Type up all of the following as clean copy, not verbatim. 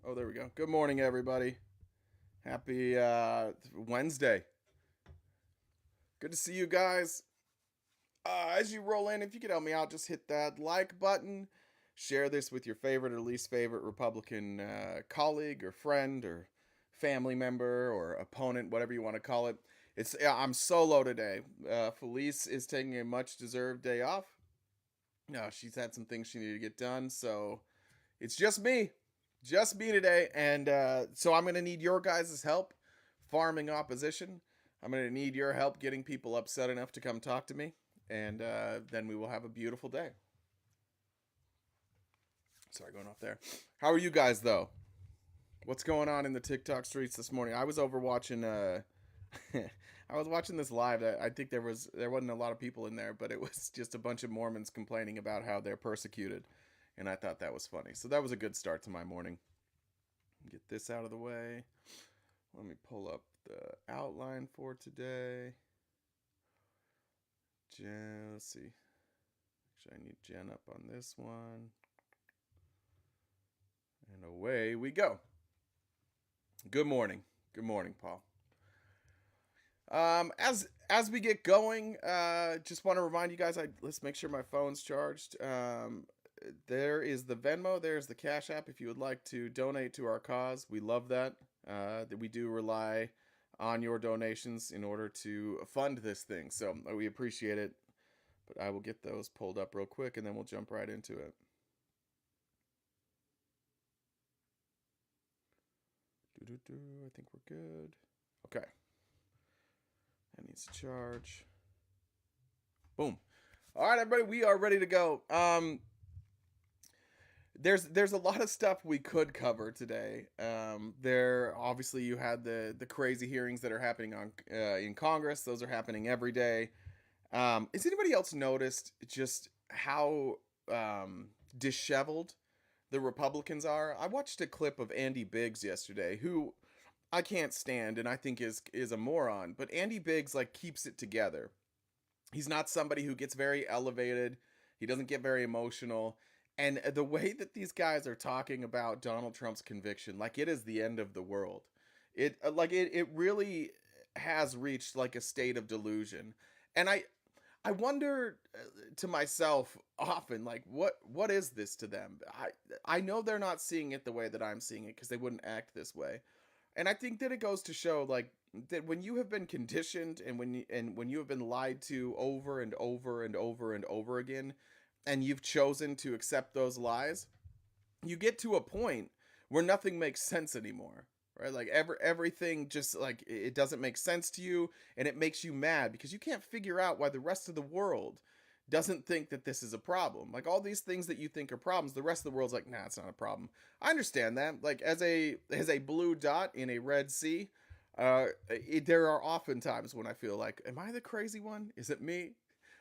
Oh, there we go. Good morning, everybody. Happy Wednesday. Good to see you guys. As you roll in, if you could help me out, just hit that like button. Share this with your favorite or least favorite Republican colleague or friend or family member or opponent, whatever you want to call it. I'm solo today. Felice is taking a much deserved day off. She's had some things she needed to get done, so it's just me today, and so I'm gonna need your guys' help farming opposition. I'm gonna need your help getting people upset enough to come talk to me, and then we will have a beautiful day. Sorry, going off there. How are you guys though? What's going on in the TikTok streets this morning? I was over watching. I was watching this live. I think there wasn't a lot of people in there, but it was just a bunch of Mormons complaining about how they're persecuted, and I thought that was funny. So that was a good start to my morning. Get this out of the way. Let me pull up the outline for today. Let's see. Actually, I need Jen up on this one. And away we go. Good morning. Good morning, Paul. As we get going, just want to remind you guys. Let's make sure my phone's charged. There is the Venmo. There's the Cash App. If you would like to donate to our cause, we love that. That we do rely on your donations in order to fund this thing. So we appreciate it. But I will get those pulled up real quick, and then we'll jump right into it. I think we're good. Okay. That needs to charge. Boom. All right, everybody, we are ready to go. There's a lot of stuff we could cover today. There obviously you had the crazy hearings that are happening on in Congress. Those are happening every day. Has anybody else noticed just how disheveled the Republicans are? I watched a clip of Andy Biggs yesterday, who I can't stand and I think is a moron. But Andy Biggs like keeps it together. He's not somebody who gets very elevated. He doesn't get very emotional. And the way that these guys are talking about Donald Trump's conviction, like it is the end of the world. It really has reached like a state of delusion. And I wonder to myself often, like what is this to them? I know they're not seeing it the way that I'm seeing it because they wouldn't act this way. And I think that it goes to show like that when you have been conditioned and when you have been lied to over and over and over and over again, and you've chosen to accept those lies, you get to a point where nothing makes sense anymore. Right? Like everything just like it doesn't make sense to you, and it makes you mad because you can't figure out why the rest of the world doesn't think that this is a problem. Like all these things that you think are problems, the rest of the world's like, nah, it's not a problem. I understand that. Like as a blue dot in a red sea, there are often times when I feel like, am I the crazy one? Is it me?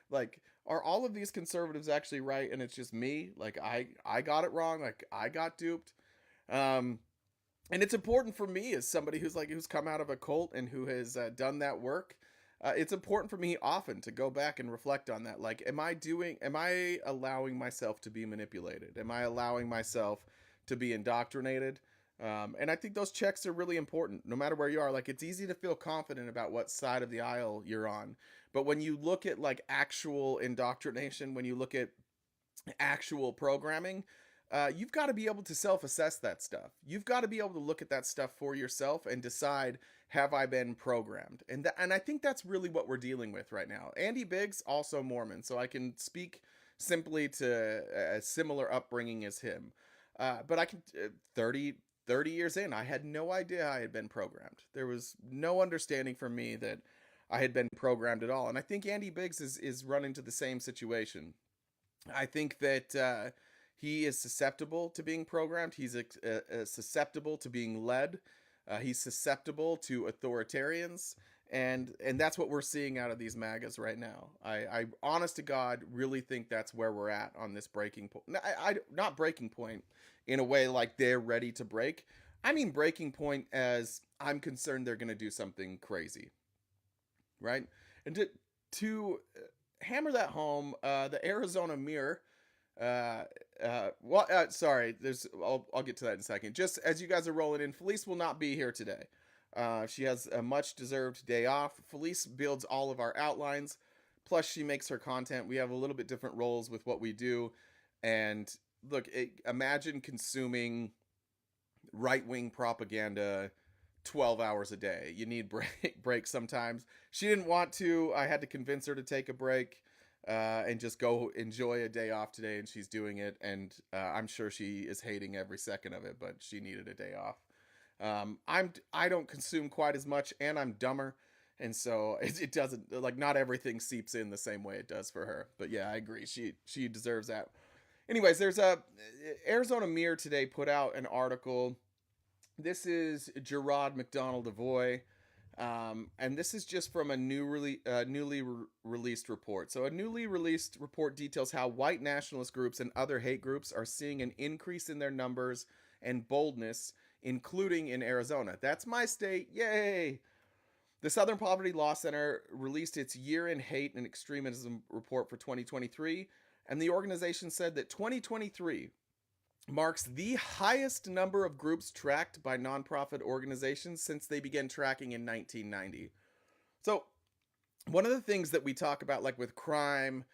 Like, are all of these conservatives actually right, and it's just me? Like I got it wrong. Like I got duped. Um, and it's important for me as somebody who's come out of a cult and who has done that work. It's important for me often to go back and reflect on that. Like, am I allowing myself to be manipulated? Am I allowing myself to be indoctrinated? And I think those checks are really important no matter where you are. Like, it's easy to feel confident about what side of the aisle you're on. But when you look at like actual indoctrination, when you look at actual programming, you've got to be able to self-assess that stuff. You've got to be able to look at that stuff for yourself and decide, have I been programmed? And I think that's really what we're dealing with right now. Andy Biggs, also Mormon, so I can speak simply to a similar upbringing as him. But I can 30 years in, I had no idea I had been programmed. There was no understanding for me that I had been programmed at all. And I think Andy Biggs is run into the same situation. I think that he is susceptible to being programmed. He's susceptible to being led. He's susceptible to authoritarians, and that's what we're seeing out of these MAGAs right now. I honest to God, really think that's where we're at on this breaking point. Not breaking point in a way like they're ready to break. I mean breaking point as I'm concerned they're going to do something crazy, right? And to hammer that home, the Arizona Mirror Uh, sorry. I'll get to that in a second. Just as you guys are rolling in, Felice will not be here today. She has a much deserved day off. Felice builds all of our outlines. Plus, she makes her content. We have a little bit different roles with what we do. And look, imagine consuming right wing propaganda 12 hours a day. You need breaks sometimes. She didn't want to. I had to convince her to take a break and just go enjoy a day off today, and she's doing it. And I'm sure she is hating every second of it, but she needed a day off. I don't consume quite as much, and I'm dumber, and so it doesn't, like, not everything seeps in the same way it does for her. But yeah, I agree. She deserves that. Anyways, there's a Arizona Mirror today put out an article. This is Gerard McDonald Avoy. And this is just from a newly released report. So, a newly released report details how white nationalist groups and other hate groups are seeing an increase in their numbers and boldness, including in Arizona. That's my state. Yay! The Southern Poverty Law Center released its Year in Hate and Extremism report for 2023, and the organization said that 2023 marks the highest number of groups tracked by nonprofit organizations since they began tracking in 1990. So, one of the things that we talk about, like with crime,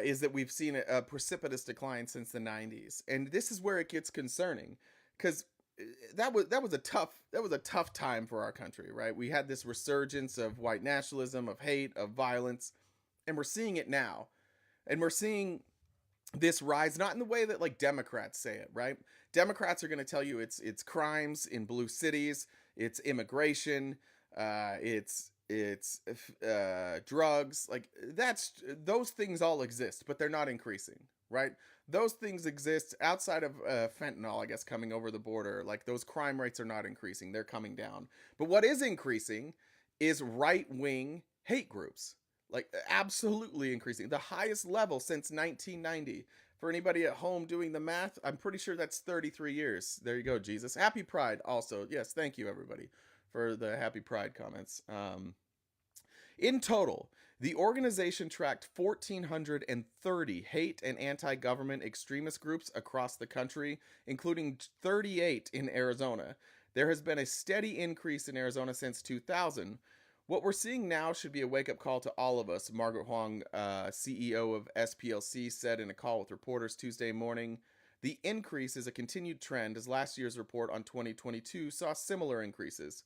is that we've seen a precipitous decline since the 90s, and this is where it gets concerning, because that was a tough time for our country, right? We had this resurgence of white nationalism, of hate, of violence, and we're seeing it now, and we're seeing this rise not in the way that, like, Democrats say it, right? Democrats are going to tell you it's crimes in blue cities, it's immigration, it's drugs. Like, those things all exist, but they're not increasing, right? Those things exist outside of fentanyl, I guess, coming over the border. Like, those crime rates are not increasing, they're coming down. But what is increasing is right wing hate groups, like, absolutely increasing, the highest level since 1990. For anybody at home doing the math, I'm pretty sure that's 33 years. There you go, Jesus. Happy Pride also. Yes, thank you, everybody, for the happy Pride comments. In total, the organization tracked 1,430 hate and anti-government extremist groups across the country, including 38 in Arizona. There has been a steady increase in Arizona since 2000. What we're seeing now should be a wake-up call to all of us, Margaret Huang, CEO of SPLC, said in a call with reporters Tuesday morning. The increase is a continued trend, as last year's report on 2022 saw similar increases.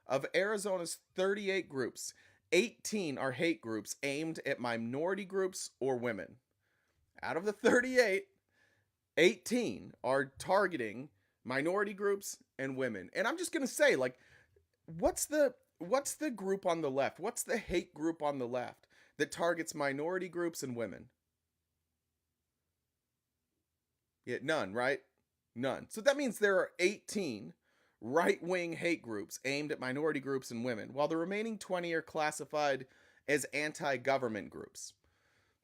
Of Arizona's 38 groups, 18 are hate groups aimed at minority groups or women. Out of the 38, 18 are targeting minority groups and women. And I'm just going to say, like, what's the group on the left? What's the hate group on the left that targets minority groups and women? Yeah, none, right? None. So that means there are 18 right-wing hate groups aimed at minority groups and women, while the remaining 20 are classified as anti-government groups.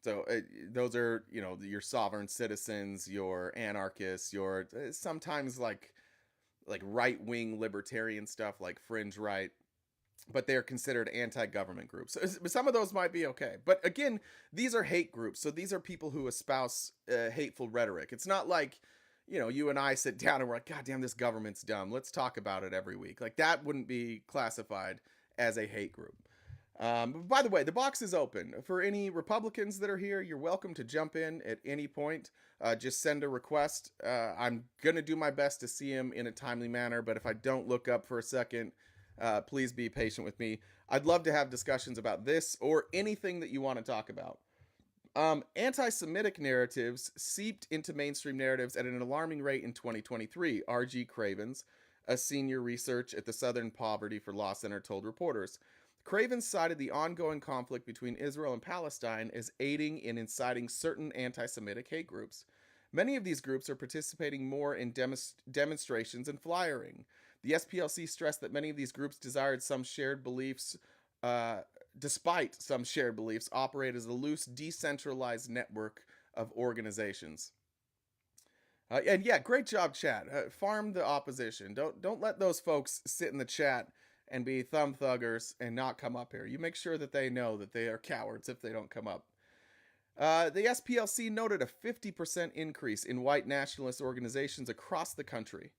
So those are, your sovereign citizens, your anarchists, your sometimes like right-wing libertarian stuff, like fringe right, but they're considered anti-government groups. So some of those might be okay. But again, these are hate groups. So these are people who espouse hateful rhetoric. It's not like, you and I sit down and we're like, God damn, this government's dumb, let's talk about it every week. Like, that wouldn't be classified as a hate group. By the way, the box is open. For any Republicans that are here, you're welcome to jump in at any point. Just send a request. I'm going to do my best to see him in a timely manner, but if I don't look up for a second, please be patient with me. I'd love to have discussions about this or anything that you want to talk about. Anti-Semitic narratives seeped into mainstream narratives at an alarming rate in 2023, R.G. Cravens, a senior researcher at the Southern Poverty Law Center, told reporters. Cravens cited the ongoing conflict between Israel and Palestine as aiding in inciting certain anti-Semitic hate groups. Many of these groups are participating more in demonstrations and flyering. The SPLC stressed that many of these groups despite some shared beliefs, operate as a loose, decentralized network of organizations. And yeah, great job, chat. Farm the opposition. Don't let those folks sit in the chat and be thumb thuggers and not come up here. You make sure that they know that they are cowards if they don't come up. The SPLC noted a 50% increase in white nationalist organizations across the country.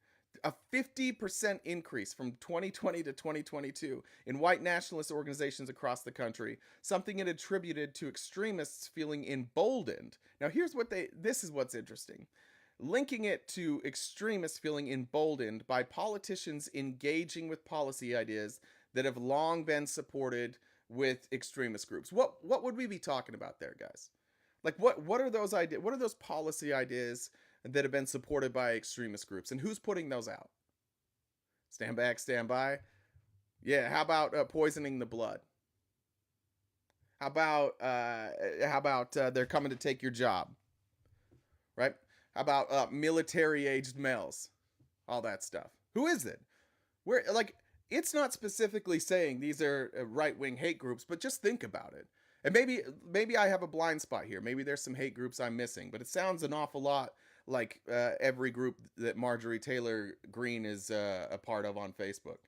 A 50% increase from 2020 to 2022 in white nationalist organizations across the country, something it attributed to extremists feeling emboldened. Now, this is what's interesting. Linking it to extremists feeling emboldened by politicians engaging with policy ideas that have long been supported with extremist groups. What would we be talking about there, guys? Like what are those ideas? What are those policy ideas that have been supported by extremist groups, and who's putting those out? Stand back, stand by. Yeah, how about poisoning the blood? How about they're coming to take your job, right? How about military aged males? All that stuff. Who is it? Where like it's not specifically saying these are right wing hate groups, but just think about it. And maybe I have a blind spot here. Maybe there's some hate groups I'm missing, but it sounds an awful lot like every group that Marjorie Taylor Greene is a part of on Facebook.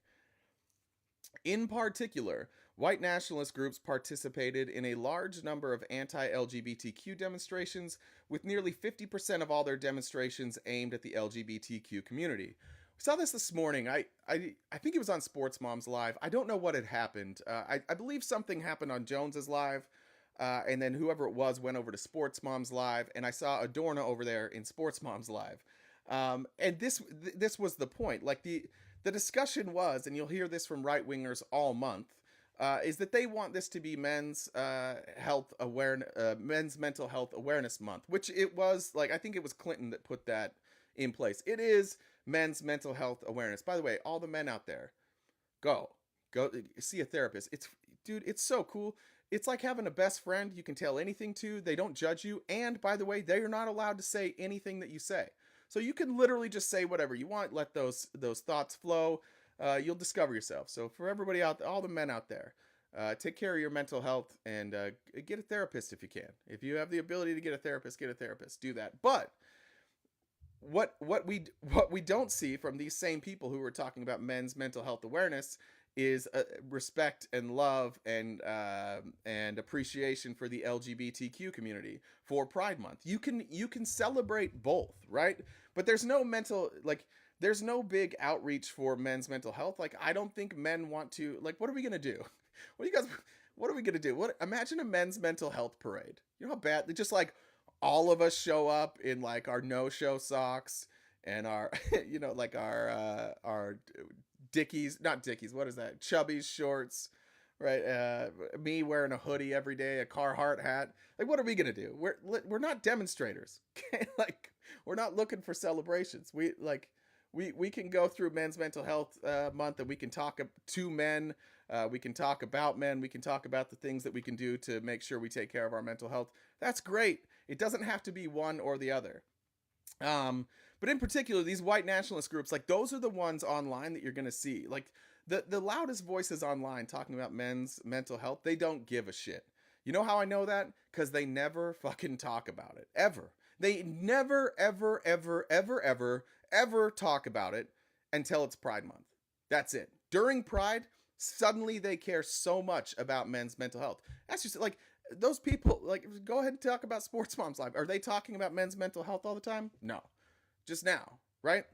In particular, white nationalist groups participated in a large number of anti LGBTQ demonstrations, with nearly 50% of all their demonstrations aimed at the LGBTQ community. We saw this morning. I think it was on Sports Moms Live. I don't know what had happened. I believe something happened on Jones's Live, and then whoever it was went over to Sports Moms Live, and I saw Adorna over there in Sports Moms Live. And this was the point. Like the discussion was, and you'll hear this from right wingers all month, is that they want this to be men's mental health awareness month, which it was. Like I think it was Clinton that put that in place. It is men's mental health awareness. By the way, all the men out there, go see a therapist. It's so cool. It's like having a best friend you can tell anything to. They don't judge you, and by the way, they are not allowed to say anything that you say. So you can literally just say whatever you want. Let those thoughts flow. You'll discover yourself. So for everybody out there, all the men out there, take care of your mental health and get a therapist if you can. If you have the ability to get a therapist, get a therapist. Do that. But what we don't see from these same people who were talking about men's mental health awareness is respect and love and appreciation for the LGBTQ community for Pride Month. You can celebrate both, right? But there's no big outreach for men's mental health. Like I don't think men want to. Like what are we gonna do? What are we gonna do? Imagine a men's mental health parade. You know how bad? Just like all of us show up in like our no-show socks and our like our Dickies, not Dickies, what is that? Chubby's shorts, right? Me wearing a hoodie every day, a Carhartt hat. Like what are we going to do? We're not demonstrators. Okay? Like we're not looking for celebrations. We can go through men's mental health month and we can talk to men. We can talk about men. We can talk about the things that we can do to make sure we take care of our mental health. That's great. It doesn't have to be one or the other. But in particular, these white nationalist groups, like those are the ones online that you're going to see. Like the loudest voices online talking about men's mental health, they don't give a shit. You know how I know that? Because they never fucking talk about it. Ever. They never, ever, ever, ever, ever, ever talk about it until it's Pride Month. That's it. During Pride, suddenly they care so much about men's mental health. That's just like those people, like, go ahead and talk about Sports Moms Live. Are they talking about men's mental health all the time? No. Just now, right?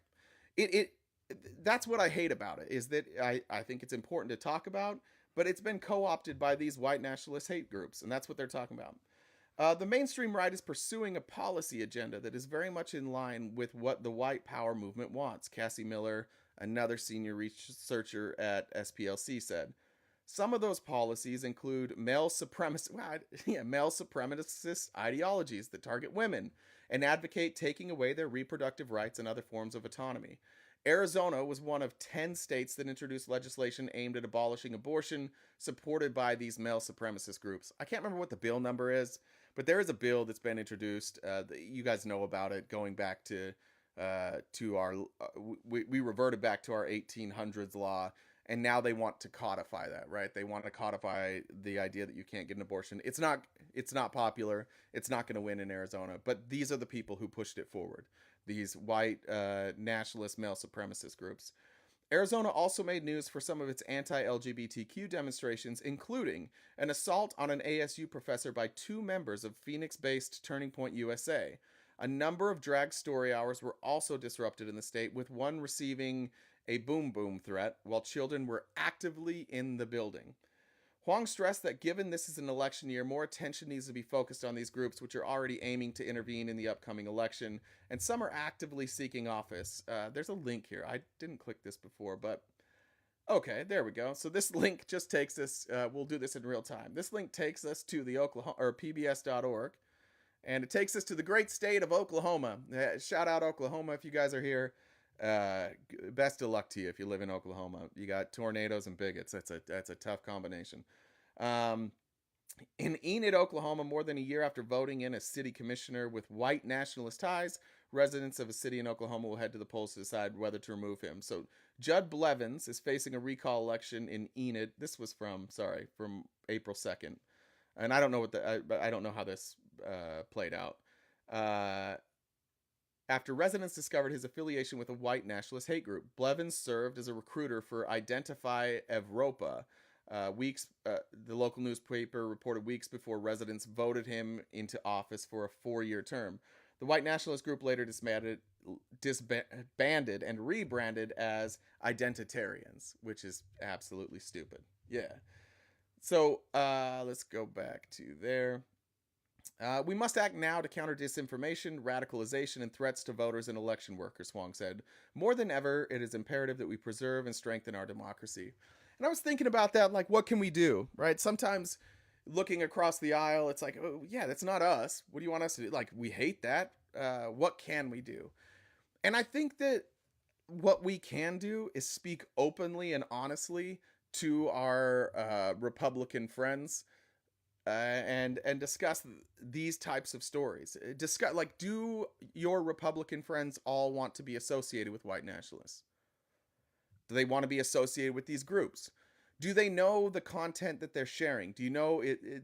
That's what I hate about it, is that I think it's important to talk about, but it's been co-opted by these white nationalist hate groups, and that's what they're talking about. The mainstream right is pursuing a policy agenda that is very much in line with what the white power movement wants, Cassie Miller, another senior researcher at SPLC, said. Some of those policies include male supremacist ideologies that target women and advocate taking away their reproductive rights and other forms of autonomy. Arizona was one of 10 states that introduced legislation aimed at abolishing abortion, supported by these male supremacist groups. I can't remember what the bill number is, but there is a bill that's been introduced. You guys know about it, going back to our we reverted back to our 1800s law, and now they want to codify that, right? They want to codify the idea that you can't get an abortion. It's not popular. It's not going to win in Arizona, but these are the people who pushed it forward. These white nationalist male supremacist groups. Arizona also made news for some of its anti LGBTQ demonstrations, including an assault on an ASU professor by two members of Phoenix based Turning Point USA. A number of drag story hours were also disrupted in the state, with one receiving a boom boom threat while children were actively in the building. Huang stressed that given this is an election year, more attention needs to be focused on these groups, which are already aiming to intervene in the upcoming election, and some are actively seeking office. There's a link here. I didn't click this before, but okay, there we go. So this link just takes us, we'll do this in real time. This link takes us to the Oklahoma, or pbs.org, and it takes us to the great state of Oklahoma. Shout out Oklahoma if you guys are here. Best of luck to you if you live in Oklahoma. You got tornadoes and bigots. That's a tough combination. Um, in Enid, Oklahoma, more than a year after voting in a city commissioner with white nationalist ties, residents of a city in Oklahoma will head to the polls to decide whether to remove him. So Judd Blevins is facing a recall election in Enid. This was from April 2nd, and I don't know I don't know how this played out. After residents discovered his affiliation with a white nationalist hate group, Blevins served as a recruiter for Identify Evropa. The local newspaper reported weeks before residents voted him into office for a 4-year term. The white nationalist group later disbanded and rebranded as Identitarians, which is absolutely stupid. Yeah. So let's go back to there. We must act now to counter disinformation, radicalization, and threats to voters and election workers, Huang said. More than ever, it is imperative that we preserve and strengthen our democracy. And I was thinking about that, like, what can we do, right? Sometimes looking across the aisle, it's like, oh, yeah, that's not us. What do you want us to do? Like, we hate that. What can we do? And I think that what we can do is speak openly and honestly to our Republican friends. And discuss these types of stories. Discuss, like, do your Republican friends all want to be associated with white nationalists? Do they want to be associated with these groups? Do they know the content that they're sharing? Do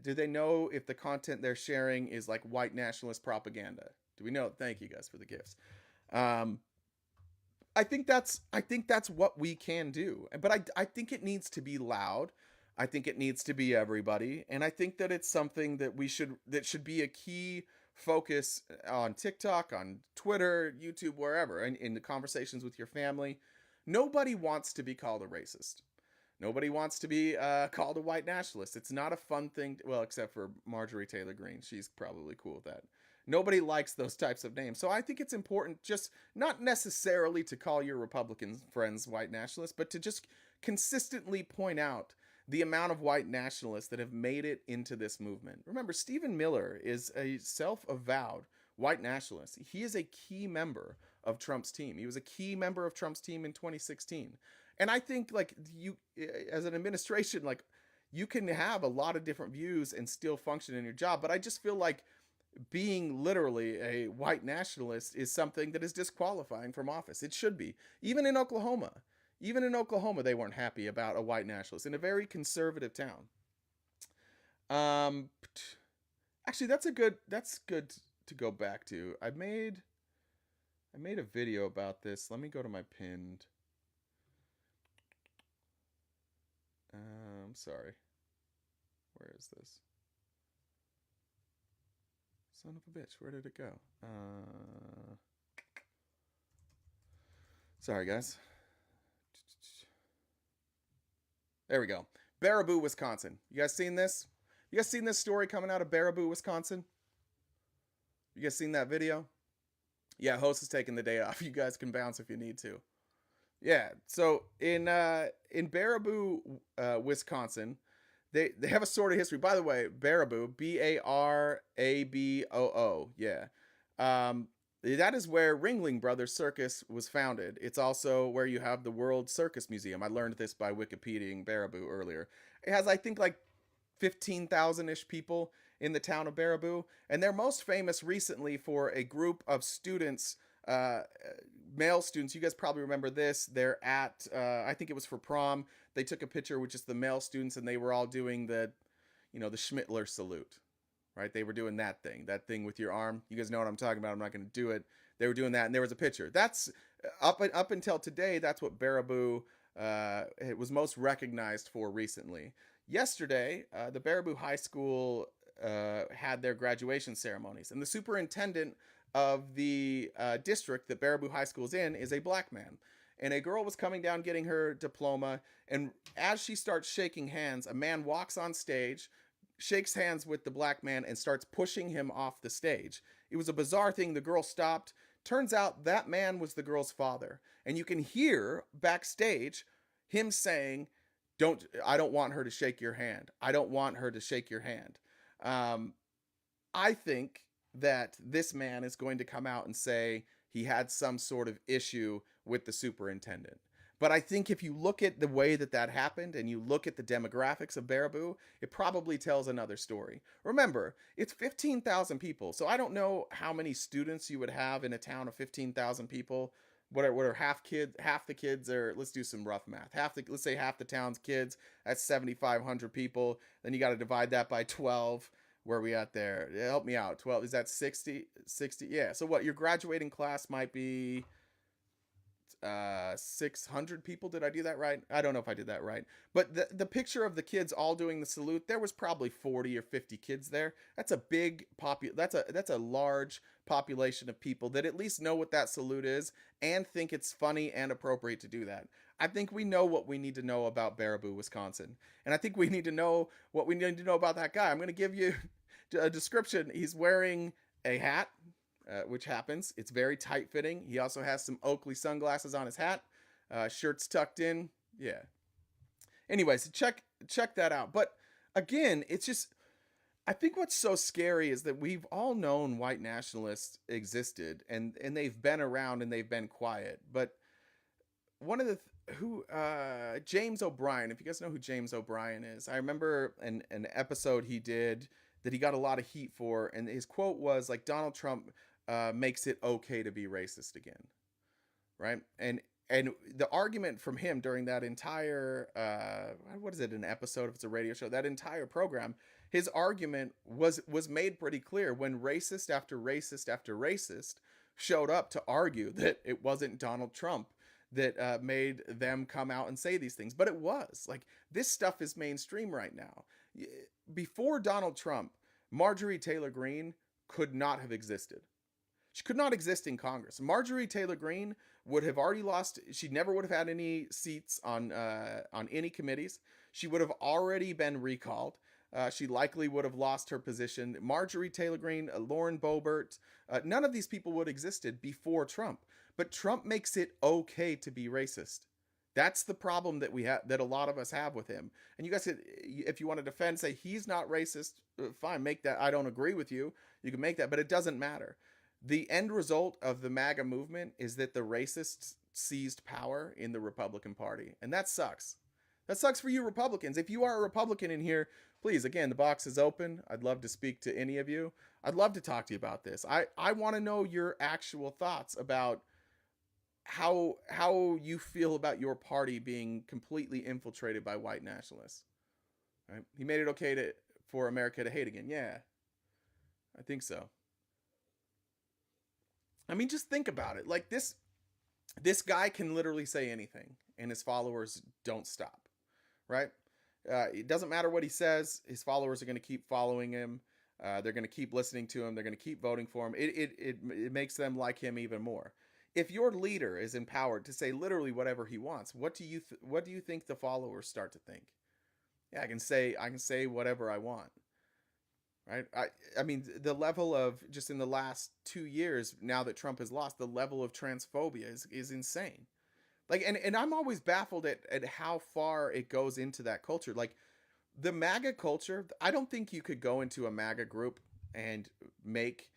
they know if the content they're sharing is like white nationalist propaganda? Do we know? Thank you guys for the gifts. I think that's what we can do. But I think it needs to be loud. I think it needs to be everybody, and I think that it's something that that should be a key focus on TikTok, on Twitter, YouTube, wherever, and in the conversations with your family. Nobody wants to be called a racist. Nobody wants to be called a white nationalist. It's not a fun thing. Well, except for Marjorie Taylor Greene. She's probably cool with that. Nobody likes those types of names. So I think it's important just not necessarily to call your Republican friends white nationalists, but to just consistently point out the amount of white nationalists that have made it into this movement. Remember, Stephen Miller is a self-avowed white nationalist. He is a key member of Trump's team. He was a key member of Trump's team in 2016. And I think, like, you, as an administration, like, you can have a lot of different views and still function in your job. But I just feel like being literally a white nationalist is something that is disqualifying from office. It should be. Even in Oklahoma, they weren't happy about a white nationalist in a very conservative town. Actually, that's good to go back to. I made a video about this. Let me go to my pinned. I'm sorry. Where is this? Son of a bitch, where did it go? Sorry, guys. There we go. Baraboo, Wisconsin. You guys seen this? You guys seen this story coming out of Baraboo, Wisconsin? You guys seen that video? Yeah, host is taking the day off. You guys can bounce if you need to. Yeah, so in Baraboo, Wisconsin, they have a sort of history. By the way, Baraboo, Baraboo. Yeah. That is where Ringling Brothers Circus was founded. It's also where you have the World Circus Museum. I learned this by Wikipediaing Baraboo earlier. It has, I think, like 15,000-ish people in the town of Baraboo. And they're most famous recently for a group of students, male students. You guys probably remember this. They're at, I think it was for prom. They took a picture with just the male students, and they were all doing the Schmittler salute. Right? They were doing that thing with your arm. You guys know what I'm talking about. I'm not going to do it. They were doing that, and there was a picture. That's up until today, that's what Baraboo it was most recognized for recently. Yesterday, the Baraboo High School had their graduation ceremonies, and the superintendent of the district that Baraboo High School is in is a black man. And a girl was coming down getting her diploma, and as she starts shaking hands, a man walks on stage, shakes hands with the black man, and starts pushing him off the stage. It was a bizarre thing. The girl stopped. Turns out that man was the girl's father. And you can hear backstage him saying, I don't want her to shake your hand. I don't want her to shake your hand. Um, I think that this man is going to come out and say he had some sort of issue with the superintendent. But I think if you look at the way that that happened and you look at the demographics of Baraboo, it probably tells another story. Remember, it's 15,000 people. So I don't know how many students you would have in a town of 15,000 people. What are half the kids are, let's do some rough math. Let's say half the town's kids, that's 7,500 people. Then you got to divide that by 12. Where are we at there? Help me out. 12, is that 60? 60? Yeah. So what, your graduating class might be 600 people. Did I do that right? I don't know if I did that right. But the picture of the kids all doing the salute, there was probably 40 or 50 kids there. That's a big that's a large population of people that at least know what that salute is and think it's funny and appropriate to do that. I think we know what we need to know about Baraboo, Wisconsin. And I think we need to know what we need to know about that guy. I'm going to give you a description. He's wearing a hat, which happens. It's very tight fitting. He also has some Oakley sunglasses on his hat. Shirt's tucked in. Yeah. Anyways, check that out. But again, it's just, I think what's so scary is that we've all known white nationalists existed, and they've been around and they've been quiet. But one of the James O'Brien, if you guys know who James O'Brien is, I remember an episode he did that he got a lot of heat for, and his quote was like, Donald Trump makes it okay to be racist again, right? And the argument from him during that entire what is it, an episode, if it's a radio show, that entire program, his argument was made pretty clear when racist after racist after racist showed up to argue that it wasn't Donald Trump that made them come out and say these things. But it was like, this stuff is mainstream right now. Before Donald Trump, Marjorie Taylor Greene could not have existed. She could not exist in Congress. Marjorie Taylor Greene would have already lost. She never would have had any seats on any committees. She would have already been recalled. She likely would have lost her position. Marjorie Taylor Greene, Lauren Boebert, none of these people would have existed before Trump. But Trump makes it okay to be racist. That's the problem that we have, that a lot of us have with him. And you guys, if you want to defend, say he's not racist, fine, make that. I don't agree with you. You can make that, but it doesn't matter. The end result of the MAGA movement is that the racists seized power in the Republican Party. And that sucks. That sucks for you Republicans. If you are a Republican in here, please, again, the box is open. I'd love to speak to any of you. I'd love to talk to you about this. I want to know your actual thoughts about how you feel about your party being completely infiltrated by white nationalists. Right? He made it okay for America to hate again. Yeah, I think so. I mean, just think about it. Like this guy can literally say anything, and his followers don't stop. Right? It doesn't matter what he says. His followers are going to keep following him. They're going to keep listening to him. They're going to keep voting for him. It makes them like him even more. If your leader is empowered to say literally whatever he wants, what do you think the followers start to think? Yeah, I can say whatever I want. Right? I mean, the level of, just in the last 2 years, now that Trump has lost, the level of transphobia is insane. Like, and I'm always baffled at how far it goes into that culture. Like, the MAGA culture, I don't think you could go into a MAGA group and make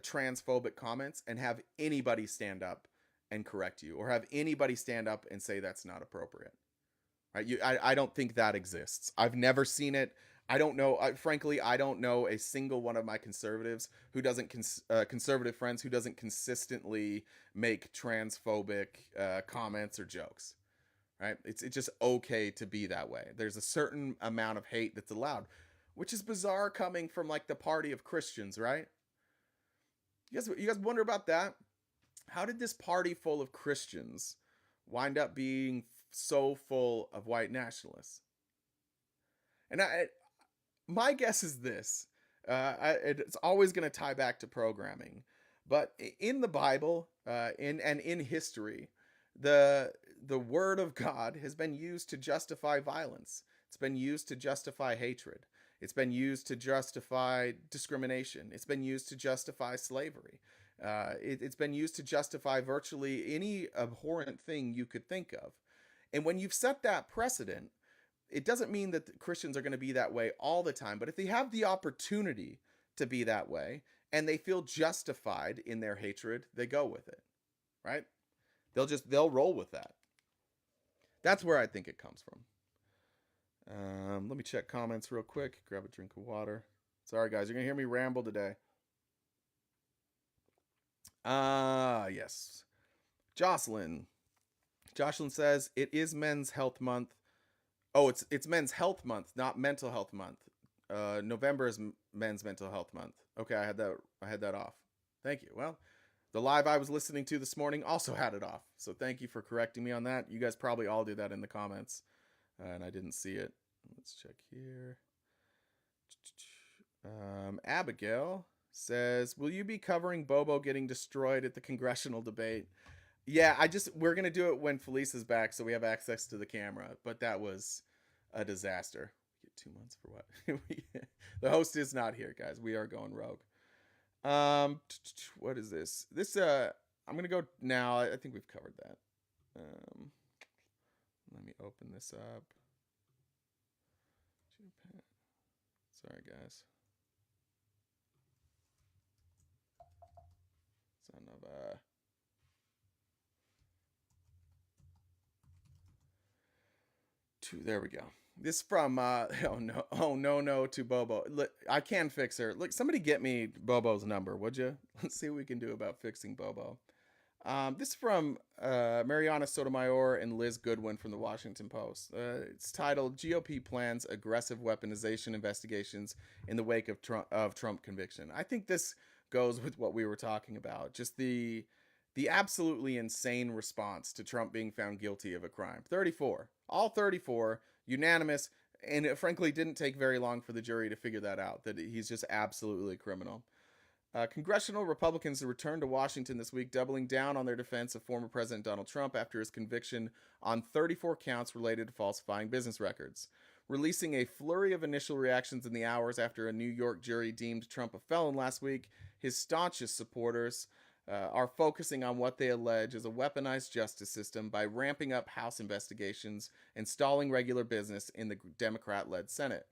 transphobic comments and have anybody stand up and correct you, or have anybody stand up and say that's not appropriate. Right? I don't think that exists. I've never seen it. I don't know. Frankly, I don't know a single one of my conservatives who doesn't conservative friends who doesn't consistently make transphobic comments or jokes. Right? It's just okay to be that way. There's a certain amount of hate that's allowed, which is bizarre coming from like the party of Christians, right? You guys wonder about that? How did this party full of Christians wind up being so full of white nationalists? And my guess is this. It's always going to tie back to programming, but in the Bible, in history, the the word of God has been used to justify violence. It's been used to justify hatred. It's been used to justify discrimination. It's been used to justify slavery. It's been used to justify virtually any abhorrent thing you could think of. And when you've set that precedent, it doesn't mean that Christians are going to be that way all the time, but if they have the opportunity to be that way and they feel justified in their hatred, they go with it, right? They'll roll with that. That's where I think it comes from. Let me check comments real quick. Grab a drink of water. Sorry, guys, you're gonna hear me ramble today. Yes. Jocelyn. Jocelyn says it is Men's Health Month. Oh, it's Men's Health Month, not Mental Health Month. November is Men's Mental Health Month. Okay, I had that off. Thank you. Well, the live I was listening to this morning also had it off. So thank you for correcting me on that. You guys probably all do that in the comments, and I didn't see it. Let's check here. Abigail says, "Will you be covering Bobo getting destroyed at the congressional debate?" Yeah, we're gonna do it when Felice is back, so we have access to the camera. But that was a disaster. We get 2 months for what? The host is not here, guys. We are going rogue. What is this? I'm gonna go now. I think we've covered that. Let me open this up. Sorry, guys. Son of a. There we go. This from oh no to Bobo. Look, I can fix her. Look, somebody get me Bobo's number, would you? Let's see what we can do about fixing Bobo. This from Mariana Sotomayor and Liz Goodwin from the Washington Post. It's titled "GOP Plans Aggressive Weaponization Investigations in the Wake of Trump Conviction." I think this goes with what we were talking about. Just the absolutely insane response to Trump being found guilty of a crime. 34. All 34, unanimous, and it frankly didn't take very long for the jury to figure that out, that he's just absolutely a criminal. Congressional Republicans returned to Washington this week, doubling down on their defense of former President Donald Trump after his conviction on 34 counts related to falsifying business records, releasing a flurry of initial reactions in the hours after a New York jury deemed Trump a felon last week. His staunchest supporters are focusing on what they allege is a weaponized justice system by ramping up House investigations and stalling regular business in the Democrat-led Senate.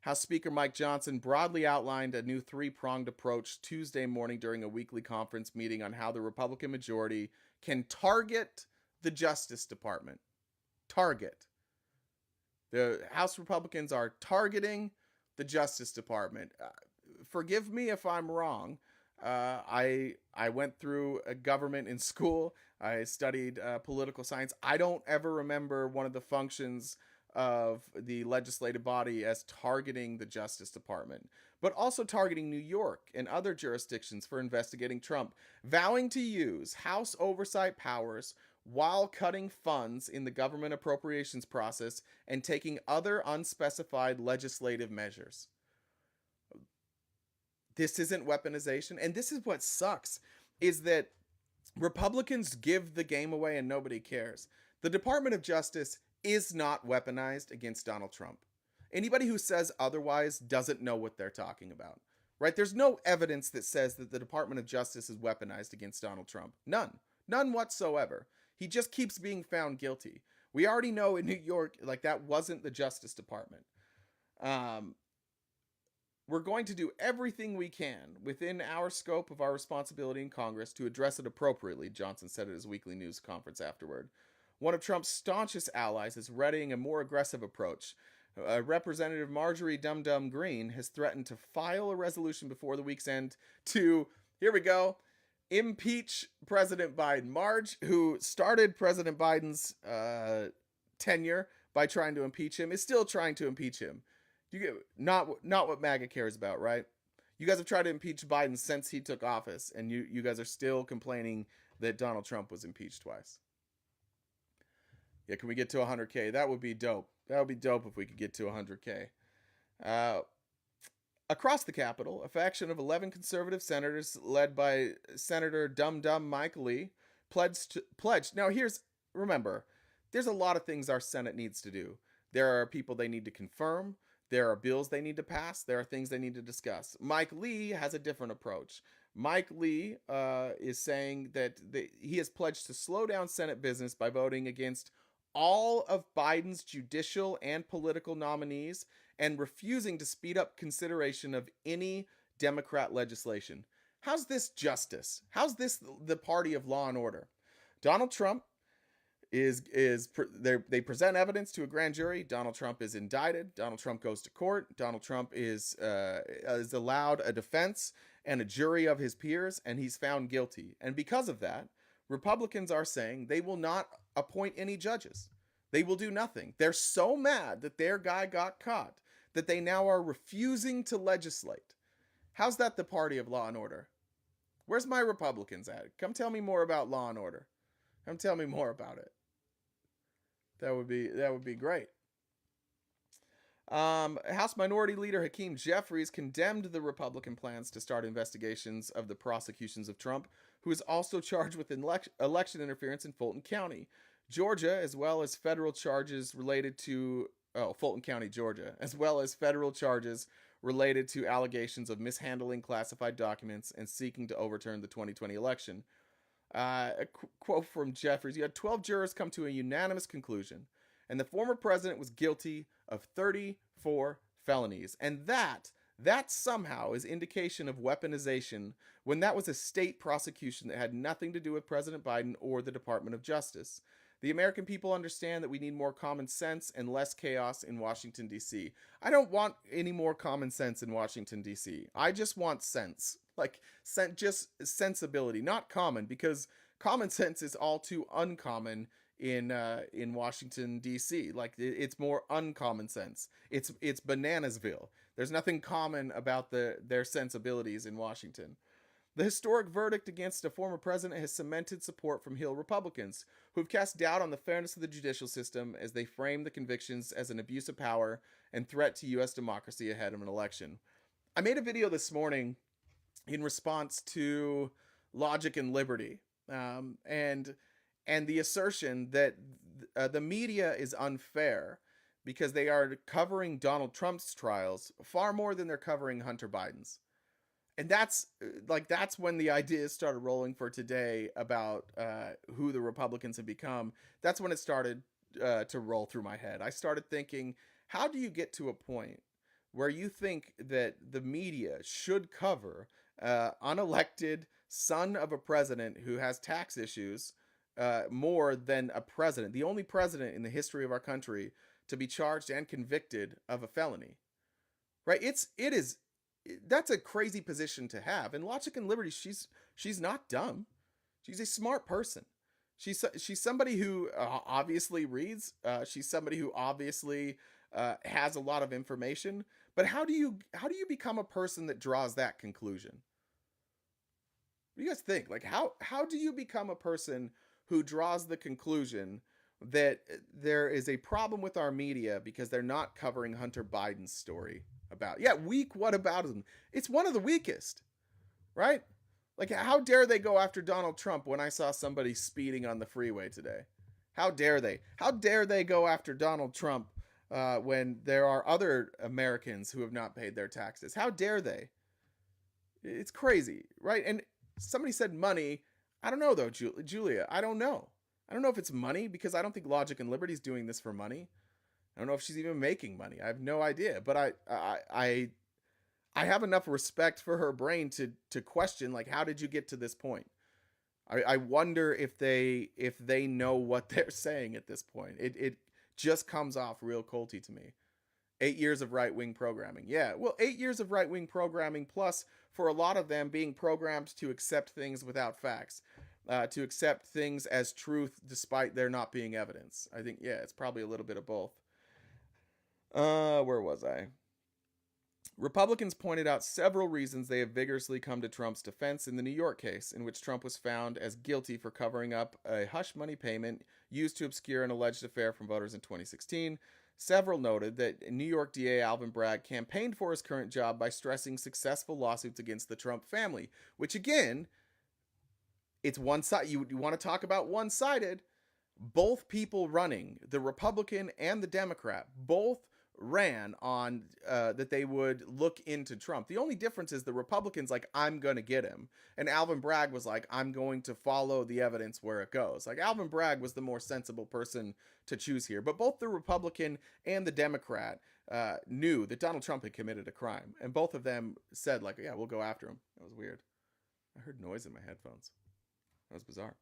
House Speaker Mike Johnson broadly outlined a new three-pronged approach Tuesday morning during a weekly conference meeting on how the Republican majority can target the Justice Department. Target. The House Republicans are targeting the Justice Department. Forgive me if I'm wrong. I went through a government in school. I studied political science. I don't ever remember one of the functions of the legislative body as targeting the Justice Department, but also targeting New York and other jurisdictions for investigating Trump, vowing to use House oversight powers while cutting funds in the government appropriations process and taking other unspecified legislative measures. This isn't weaponization, and this is what sucks, is that Republicans give the game away and nobody cares. The Department of Justice is not weaponized against Donald Trump. Anybody who says otherwise doesn't know what they're talking about, right? There's no evidence that says that the Department of Justice is weaponized against Donald Trump. None whatsoever. He just keeps being found guilty. We already know in New York, like, that wasn't the Justice Department. We're going to do everything we can within our scope of our responsibility in Congress to address it appropriately, Johnson said at his weekly news conference afterward. One of Trump's staunchest allies is readying a more aggressive approach. Representative Marjorie Dum Dum Green has threatened to file a resolution before the week's end to, here we go, impeach President Biden. Marge, who started President Biden's tenure by trying to impeach him, is still trying to impeach him. You get not what MAGA cares about, right? You guys have tried to impeach Biden since he took office, and you guys are still complaining that Donald Trump was impeached twice. Yeah, can we get to 100K? That would be dope. That would be dope if we could get to 100K. Uh, Across the Capitol, a faction of 11 conservative senators, led by Senator Dum Dum Mike Lee, pledged. Now, remember, there's a lot of things our Senate needs to do. There are people they need to confirm. There are bills they need to pass. There are things they need to discuss. Mike Lee has a different approach. Mike Lee is saying that he has pledged to slow down Senate business by voting against all of Biden's judicial and political nominees and refusing to speed up consideration of any Democrat legislation. How's this justice? How's this the party of law and order? Donald Trump they present evidence to a grand jury. Donald Trump is indicted. Donald Trump goes to court. Donald Trump is allowed a defense and a jury of his peers, and he's found guilty. And because of that, Republicans are saying they will not appoint any judges. They will do nothing. They're so mad that their guy got caught that they now are refusing to legislate. How's that the party of law and order? Where's my Republicans at? Come tell me more about law and order. Come tell me more about it. That would be great. House Minority Leader Hakeem Jeffries condemned the Republican plans to start investigations of the prosecutions of Trump, who is also charged with election interference in Fulton County, Georgia, as well as federal charges related to Fulton County, Georgia, as well as federal charges related to allegations of mishandling classified documents and seeking to overturn the 2020 election. A quote from Jeffries: "You had 12 jurors come to a unanimous conclusion, and the former president was guilty of 34 felonies." And that somehow is indication of weaponization when that was a state prosecution that had nothing to do with President Biden or the Department of Justice. The American people understand that we need more common sense and less chaos in Washington, D.C. I don't want any more common sense in Washington, D.C. I just want sense. Like, just sensibility, not common, because common sense is all too uncommon in Washington, D.C. Like, it's more uncommon sense. It's Bananasville. There's nothing common about their sensibilities in Washington. The historic verdict against a former president has cemented support from Hill Republicans, who have cast doubt on the fairness of the judicial system as they frame the convictions as an abuse of power and threat to U.S. democracy ahead of an election. I made a video this morning in response to Logic and Liberty, and the assertion that the media is unfair because they are covering Donald Trump's trials far more than they're covering Hunter Biden's. And that's when the ideas started rolling for today about who the Republicans have become. That's when it started to roll through my head. I started thinking, how do you get to a point where you think that the media should cover unelected son of a president who has tax issues more than a president, the only president in the history of our country to be charged and convicted of a felony, right? That's a crazy position to have. And Logic and Liberty, she's not dumb. She's a smart person. She's somebody who obviously reads. She's somebody who obviously has a lot of information. But how do you become a person that draws that conclusion? What do you guys think? Like, how do you become a person who draws the conclusion that there is a problem with our media because they're not covering Hunter Biden's story? Weak whataboutism. It's one of the weakest, right? Like, how dare they go after Donald Trump when I saw somebody speeding on the freeway today? How dare they? How dare they go after Donald Trump when there are other Americans who have not paid their taxes? How dare they? It's crazy, right? And somebody said money. I don't know, though, Julia. I don't know. I don't know if it's money, because I don't think Logic and Liberty's doing this for money. I don't know if she's even making money. I have no idea. But I have enough respect for her brain to question, like, how did you get to this point? I wonder if they know what they're saying at this point. It just comes off real culty to me. 8 years of right-wing programming. Yeah, well, 8 years of right-wing programming, plus for a lot of them being programmed to accept things without facts, to accept things as truth despite there not being evidence. I think, yeah, it's probably a little bit of both. Where was I? Republicans pointed out several reasons they have vigorously come to Trump's defense in the New York case, in which Trump was found as guilty for covering up a hush money payment used to obscure an alleged affair from voters in 2016. Several noted that New York DA Alvin Bragg campaigned for his current job by stressing successful lawsuits against the Trump family, which again, it's one side. You want to talk about one sided? Both people running, the Republican and the Democrat, both ran on that they would look into Trump. The only difference is the Republicans like, I'm going to get him. And Alvin Bragg was like, I'm going to follow the evidence where it goes. Like Alvin Bragg was the more sensible person to choose here. But both the Republican and the Democrat knew that Donald Trump had committed a crime. And both of them said like, yeah, we'll go after him. That was weird. I heard noise in my headphones. That was bizarre.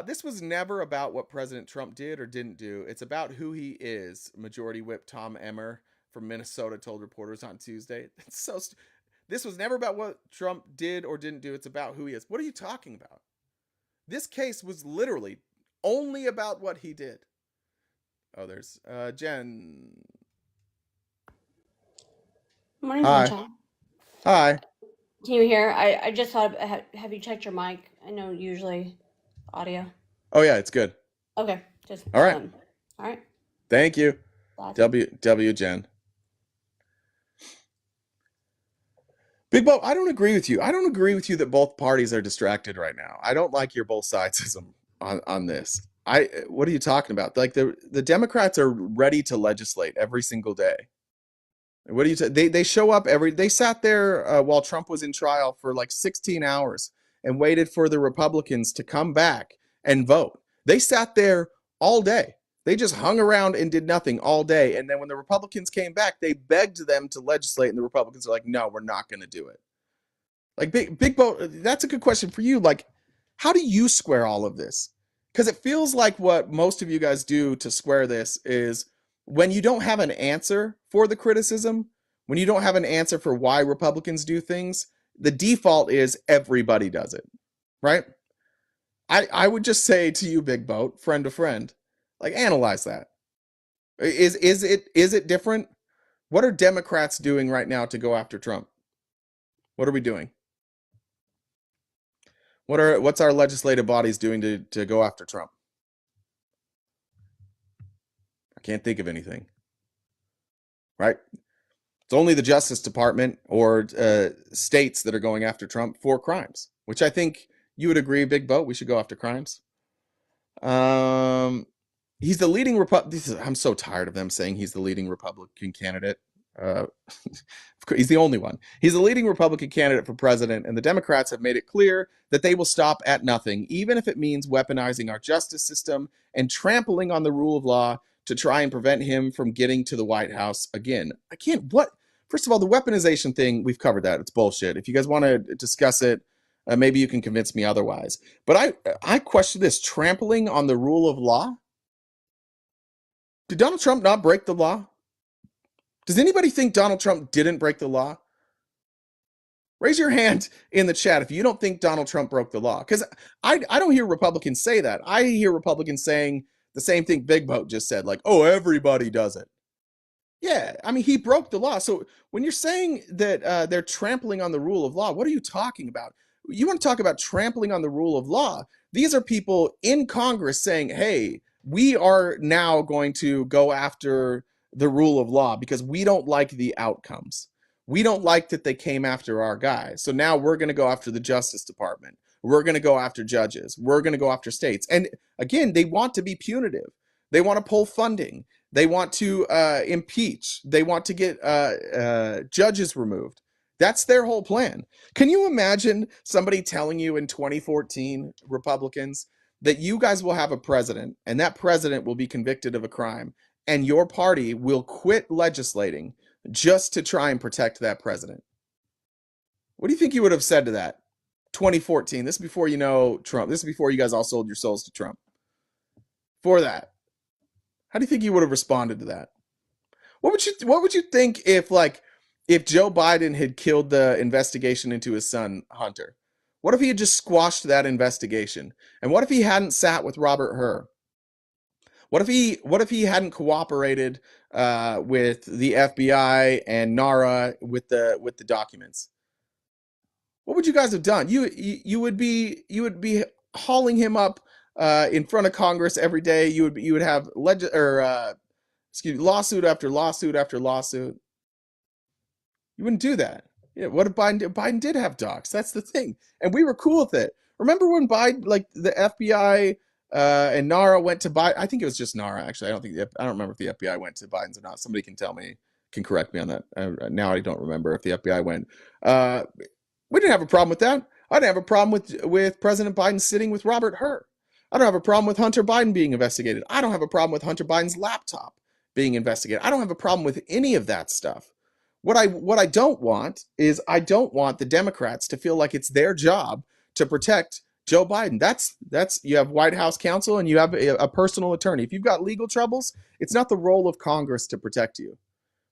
This was never about what President Trump did or didn't do. It's about who he is, Majority Whip Tom Emmer from Minnesota told reporters on Tuesday. This was never about what Trump did or didn't do. It's about who he is. What are you talking about? This case was literally only about what he did. Oh, there's Jen. Morning, Hi. sunshine. Hi. Can you hear? I just thought, have you checked your mic? I know usually audio. Oh yeah, it's good. Okay, just All right. all right. Thank you. W Jen. Big Bo, I don't agree with you. I don't agree with you that both parties are distracted right now. I don't like your both sidesism on this. What are you talking about? Like the Democrats are ready to legislate every single day. What do you they show up they sat there while Trump was in trial for like 16 hours and waited for the Republicans to come back and vote. They sat there all day. They just hung around and did nothing all day. And then when the Republicans came back, they begged them to legislate, and the Republicans are like, no, we're not going to do it. Like Big Bo, that's a good question for you. Like, how do you square all of this? Because it feels like what most of you guys do to square this is when you don't have an answer for the criticism, when you don't have an answer for why Republicans do things, the default is everybody does it, right? I would just say to you, Big Boat, friend to friend, like analyze that. Is it different? What are Democrats doing right now to go after Trump? What are we doing? What's our legislative bodies doing to go after Trump? I can't think of anything. Right? It's only the Justice Department or states that are going after Trump for crimes, which I think you would agree, Big Boat, we should go after crimes. He's the leading I'm so tired of them saying he's the leading Republican candidate. He's the only one. He's the leading Republican candidate for president, and the Democrats have made it clear that they will stop at nothing, even if it means weaponizing our justice system and trampling on the rule of law to try and prevent him from getting to the White House again. First of all, the weaponization thing, we've covered that. It's bullshit. If you guys want to discuss it, maybe you can convince me otherwise. But I question this, trampling on the rule of law? Did Donald Trump not break the law? Does anybody think Donald Trump didn't break the law? Raise your hand in the chat if you don't think Donald Trump broke the law. Because I don't hear Republicans say that. I hear Republicans saying the same thing Big Boat just said, like, oh, everybody does it. Yeah, I mean, he broke the law. So when you're saying that they're trampling on the rule of law, what are you talking about? You want to talk about trampling on the rule of law? These are people in Congress saying, hey, we are now going to go after the rule of law because we don't like the outcomes. We don't like that they came after our guy. So now we're going to go after the Justice Department. We're going to go after judges. We're going to go after states. And again, they want to be punitive. They want to pull funding. They want to impeach. They want to get judges removed. That's their whole plan. Can you imagine somebody telling you in 2014, Republicans, that you guys will have a president and that president will be convicted of a crime and your party will quit legislating just to try and protect that president? What do you think you would have said to that? 2014. This is before you know Trump. This is before you guys all sold your souls to Trump. For that. How do you think you would have responded to that? What would you think if Joe Biden had killed the investigation into his son, Hunter? What if he had just squashed that investigation? And what if he hadn't sat with Robert Hur? What if he hadn't cooperated with the FBI and NARA with the documents? What would you guys have done? You would be hauling him up in front of Congress every day. You would have lawsuit after lawsuit after lawsuit. You wouldn't do that. Yeah, what if Biden did? Biden did have docs. That's the thing, and we were cool with it. Remember when Biden, like the FBI and NARA went to Biden? I think it was just NARA. Actually, I don't remember if the FBI went to Biden's or not. Somebody can tell me, can correct me on that. Now I don't remember if the FBI went. Uh, we didn't have a problem with that. I didn't have a problem with President Biden sitting with Robert Hur. I don't have a problem with Hunter Biden being investigated. I don't have a problem with Hunter Biden's laptop being investigated. I don't have a problem with any of that stuff. What I don't want is I don't want the Democrats to feel like it's their job to protect Joe Biden. That's you have White House counsel and you have a personal attorney. If you've got legal troubles, it's not the role of Congress to protect you.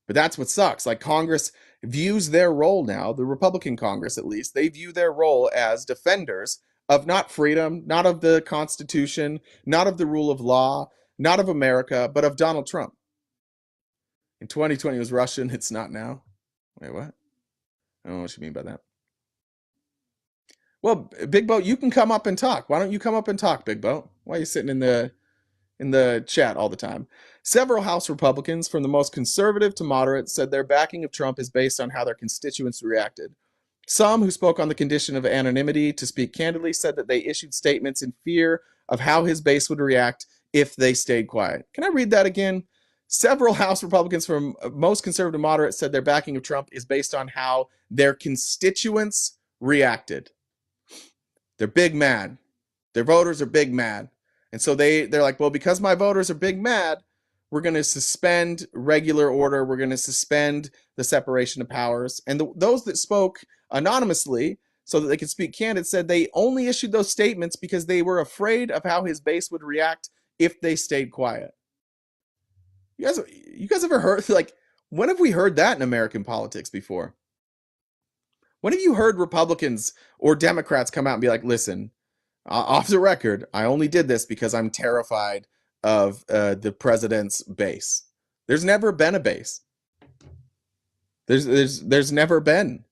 But that's what sucks. Like Congress views their role now, the Republican Congress at least, they view their role as defenders of not freedom, not of the Constitution, not of the rule of law, not of America, but of Donald Trump. In 2020 it was Russian, it's not now. Wait, what? I don't know what you mean by that. Well, Big Boat, you can come up and talk. Why don't you come up and talk, Big Boat? Why are you sitting in the chat all the time? Several House Republicans, from the most conservative to moderate, said their backing of Trump is based on how their constituents reacted. Some who spoke on the condition of anonymity to speak candidly said that they issued statements in fear of how his base would react if they stayed quiet. Can I read that again? Several House Republicans from most conservative to moderate said their backing of Trump is based on how their constituents reacted. They're big mad. Their voters are big mad. And so they're like, well, because my voters are big mad, we're going to suspend regular order. We're going to suspend the separation of powers. And those that spoke anonymously so that they could speak candid said they only issued those statements because they were afraid of how his base would react if they stayed quiet. You guys ever heard, like, when have we heard that in American politics before? When have you heard Republicans or Democrats come out and be like, listen, off the record, I only did this because I'm terrified of the president's base. There's never been a base. There's never been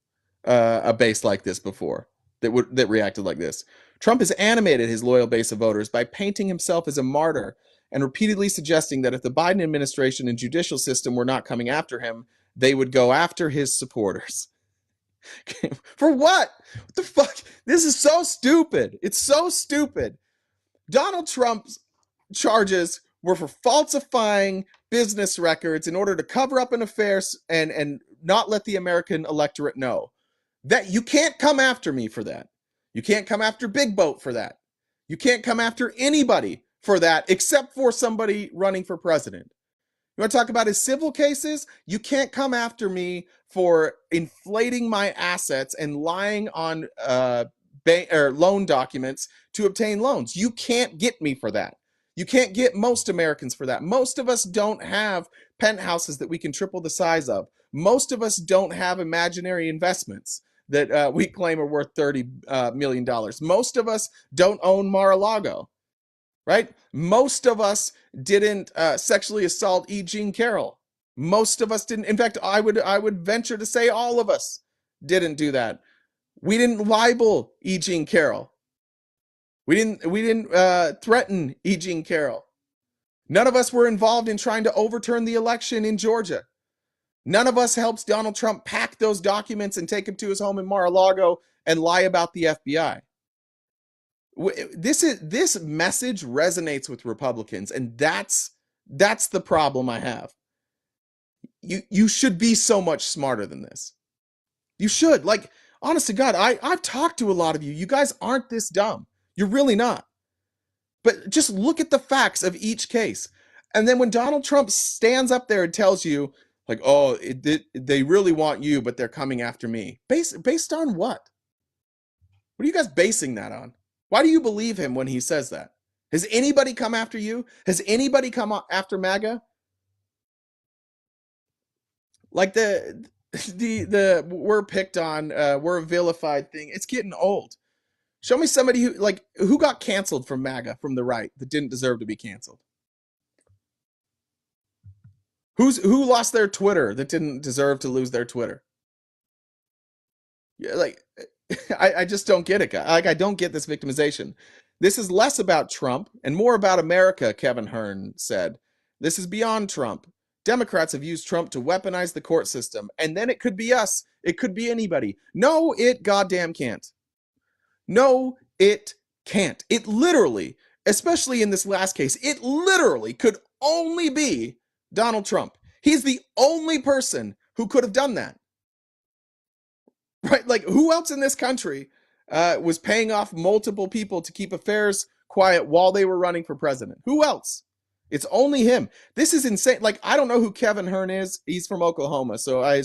a base like this before that reacted like this. Trump has animated his loyal base of voters by painting himself as a martyr and repeatedly suggesting that if the Biden administration and judicial system were not coming after him, they would go after his supporters. For what? What the fuck? This is so stupid. It's so stupid. Donald Trump's charges were for falsifying business records in order to cover up an affair and not let the American electorate know. That you can't come after me for that. You can't come after Big Boat for that. You can't come after anybody for that except for somebody running for president. You want to talk about his civil cases? You can't come after me for inflating my assets and lying on loan documents to obtain loans. You can't get me for that. You can't get most Americans for that. Most of us don't have penthouses that we can triple the size of. Most of us don't have imaginary investments that we claim are worth $30 million. Most of us don't own Mar-a-Lago, right? Most of us didn't sexually assault E. Jean Carroll. Most of us didn't. In fact, I would venture to say all of us didn't do that. We didn't libel E. Jean Carroll. We didn't threaten E. Jean Carroll. None of us were involved in trying to overturn the election in Georgia. None of us helped Donald Trump pack those documents and take him to his home in Mar-a-Lago and lie about the FBI. This message resonates with Republicans, and that's the problem I have. You should be so much smarter than this. You should. Like, honest to God, I've talked to a lot of you. You guys aren't this dumb. You're really not. But just look at the facts of each case. And then when Donald Trump stands up there and tells you, like, oh, they really want you, but they're coming after me. Based on what? What are you guys basing that on? Why do you believe him when he says that? Has anybody come after you? Has anybody come after MAGA? Like the we're picked on, we're vilified thing. It's getting old. Show me somebody who got canceled from MAGA from the right that didn't deserve to be canceled. Who lost their Twitter that didn't deserve to lose their Twitter? Yeah, like I just don't get it, guy. Like I don't get this victimization. This is less about Trump and more about America, Kevin Hearn said. This is beyond Trump. Democrats have used Trump to weaponize the court system, and then it could be us. It could be anybody. No, it goddamn can't. No, it can't. It literally, especially in this last case, it literally could only be Donald Trump. He's the only person who could have done that. Right? Like, who else in this country was paying off multiple people to keep affairs quiet while they were running for president? Who else? It's only him. This is insane. Like, I don't know who Kevin Hearn is. He's from Oklahoma, so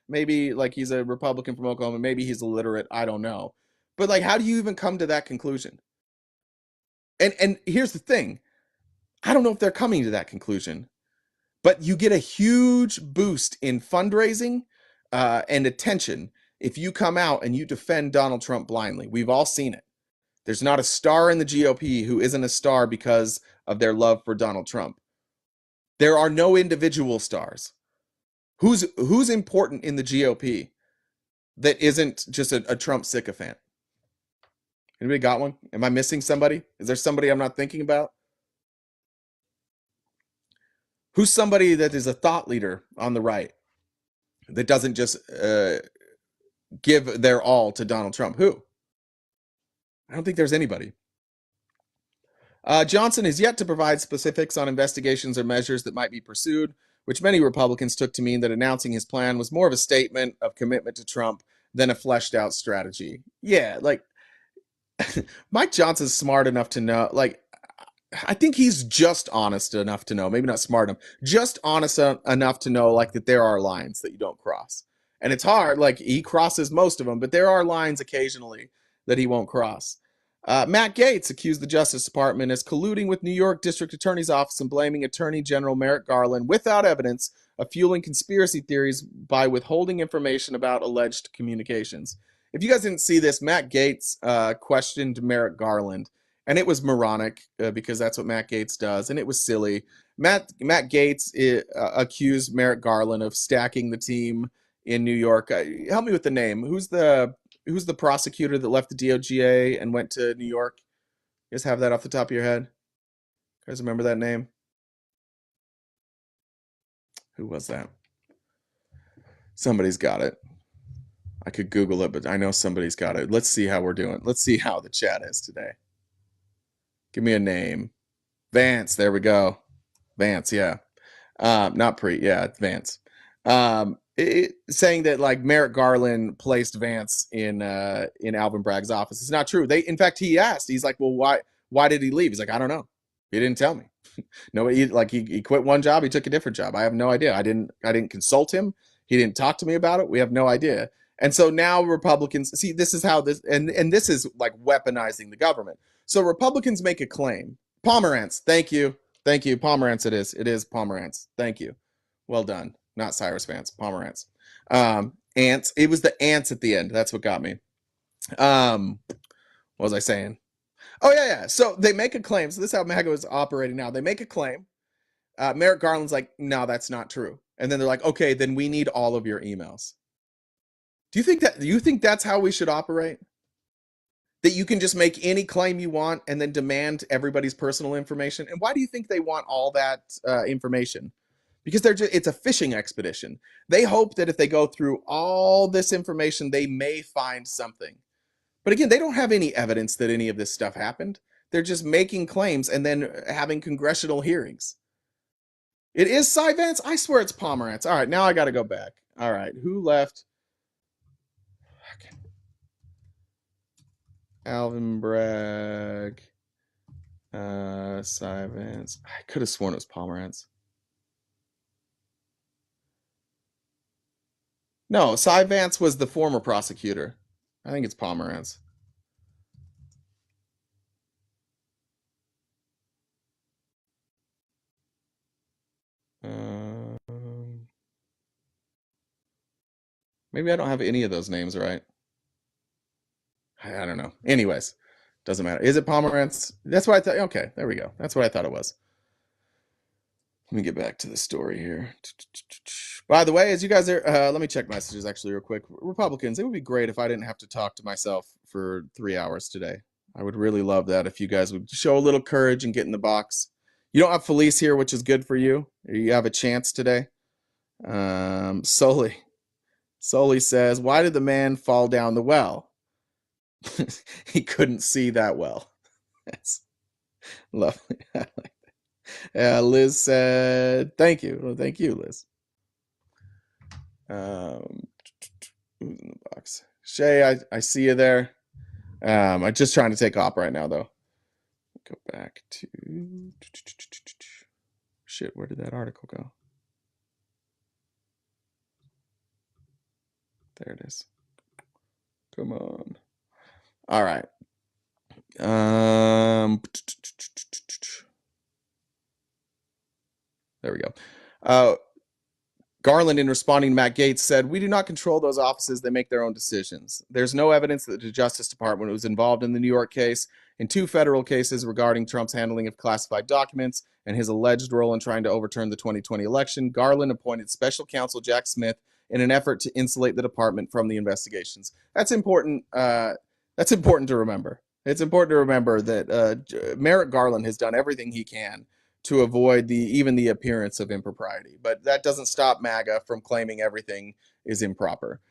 maybe like he's a Republican from Oklahoma. Maybe he's illiterate. I don't know. But like, how do you even come to that conclusion? And here's the thing. I don't know if they're coming to that conclusion, but you get a huge boost in fundraising and attention if you come out and you defend Donald Trump blindly. We've all seen it. There's not a star in the GOP who isn't a star because of their love for Donald Trump. There are no individual stars. Who's important in the GOP that isn't just a Trump sycophant? Anybody got one? Am I missing somebody? Is there somebody I'm not thinking about? Who's somebody that is a thought leader on the right that doesn't just give their all to Donald Trump? Who? I don't think there's anybody. Johnson has yet to provide specifics on investigations or measures that might be pursued, which many Republicans took to mean that announcing his plan was more of a statement of commitment to Trump than a fleshed out strategy. Yeah, like Mike Johnson's smart enough to know, like, I think he's just honest enough to know, maybe not smart enough, just honest enough to know, like, that there are lines that you don't cross. And it's hard, like, he crosses most of them, but there are lines occasionally that he won't cross. Matt Gaetz accused the Justice Department as colluding with New York District Attorney's Office and blaming Attorney General Merrick Garland without evidence of fueling conspiracy theories by withholding information about alleged communications. If you guys didn't see this, Matt Gaetz questioned Merrick Garland, and it was moronic because that's what Matt Gaetz does, and it was silly. Matt Gaetz accused Merrick Garland of stacking the team in New York. Help me with the name. Who's the prosecutor that left the DOJ and went to New York? You guys have that off the top of your head? You guys remember that name? Who was that? Somebody's got it. I could Google it, but I know somebody's got it. Let's see how we're doing. Let's see how the chat is today. Give me a name. Vance. There we go. Vance. Yeah. Not Pre. Yeah, Vance. Saying that like Merrick Garland placed Vance in Alvin Bragg's office. It's not true. In fact, he asked. He's like, well, why did he leave? He's like, I don't know. He didn't tell me. No, he quit one job. He took a different job. I have no idea. I didn't consult him. He didn't talk to me about it. We have no idea. And so now Republicans see this is how this and this is like weaponizing the government. So Republicans make a claim. Pomerantz, thank you. Pomerantz, it is. It is Pomerantz. Thank you. Well done. Not Cyrus Vance. Pomerantz. Ants. It was the ants at the end. That's what got me. What was I saying? Oh yeah. So they make a claim. So this is how MAGA is operating now. They make a claim. Merrick Garland's like, no, that's not true. And then they're like, okay, then we need all of your emails. Do you think that's how we should operate? That you can just make any claim you want and then demand everybody's personal information? And why do you think they want all that information? Because it's a fishing expedition. They hope that if they go through all this information, they may find something. But again, they don't have any evidence that any of this stuff happened. They're just making claims and then having congressional hearings. It is Cy Vance? I swear it's Pomerantz. All right, now I got to go back. All right, who left? Alvin Bragg, Cy Vance. I could have sworn it was Pomerantz. No, Cy Vance was the former prosecutor. I think it's Pomerantz. Maybe I don't have any of those names right. I don't know. Anyways, doesn't matter. Is it Pomerantz? That's what I thought. Okay, there we go. That's what I thought it was. Let me get back to the story here. By the way, as you guys are, let me check messages actually real quick. Republicans, it would be great if I didn't have to talk to myself for 3 hours today. I would really love that if you guys would show a little courage and get in the box. You don't have Felice here, which is good for you. You have a chance today. Solely says, why did the man fall down the well? He couldn't see that well. That's lovely. Liz said, thank you. Well, thank you, Liz. Who's in the box? Shay, I see you there. I'm just trying to take off right now, though. Go back to... Shit, where did that article go? There it is. Come on. All right. There we go. Garland, in responding to Matt Gaetz, said, we do not control those offices. They make their own decisions. There's no evidence that the Justice Department was involved in the New York case. In 2 federal cases regarding Trump's handling of classified documents and his alleged role in trying to overturn the 2020 election, Garland appointed special counsel Jack Smith in an effort to insulate the department from the investigations. That's important. That's important to remember. It's important to remember that Merrick Garland has done everything he can to avoid even the appearance of impropriety. But that doesn't stop MAGA from claiming everything is improper.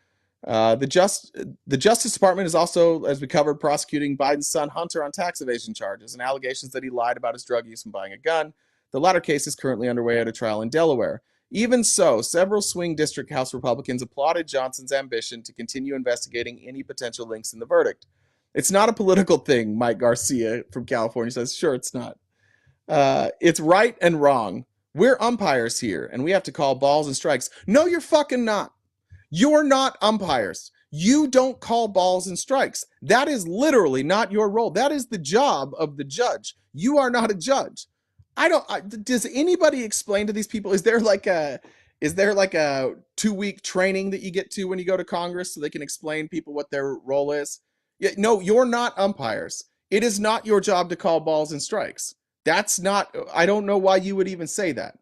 The Justice Department is also, as we covered, prosecuting Biden's son Hunter on tax evasion charges and allegations that he lied about his drug use and buying a gun. The latter case is currently underway at a trial in Delaware. Even so, several swing district House Republicans applauded Johnson's ambition to continue investigating any potential links in the verdict. It's not a political thing, Mike Garcia from California says. Sure, it's not. It's right and wrong. We're umpires here, and we have to call balls and strikes. No, you're fucking not. You're not umpires. You don't call balls and strikes. That is literally not your role. That is the job of the judge. You are not a judge. Does anybody explain to these people? Is there like a 2-week training that you get to when you go to Congress so they can explain people what their role is? Yeah, no, you're not umpires. It is not your job to call balls and strikes. That's not, I don't know why you would even say that.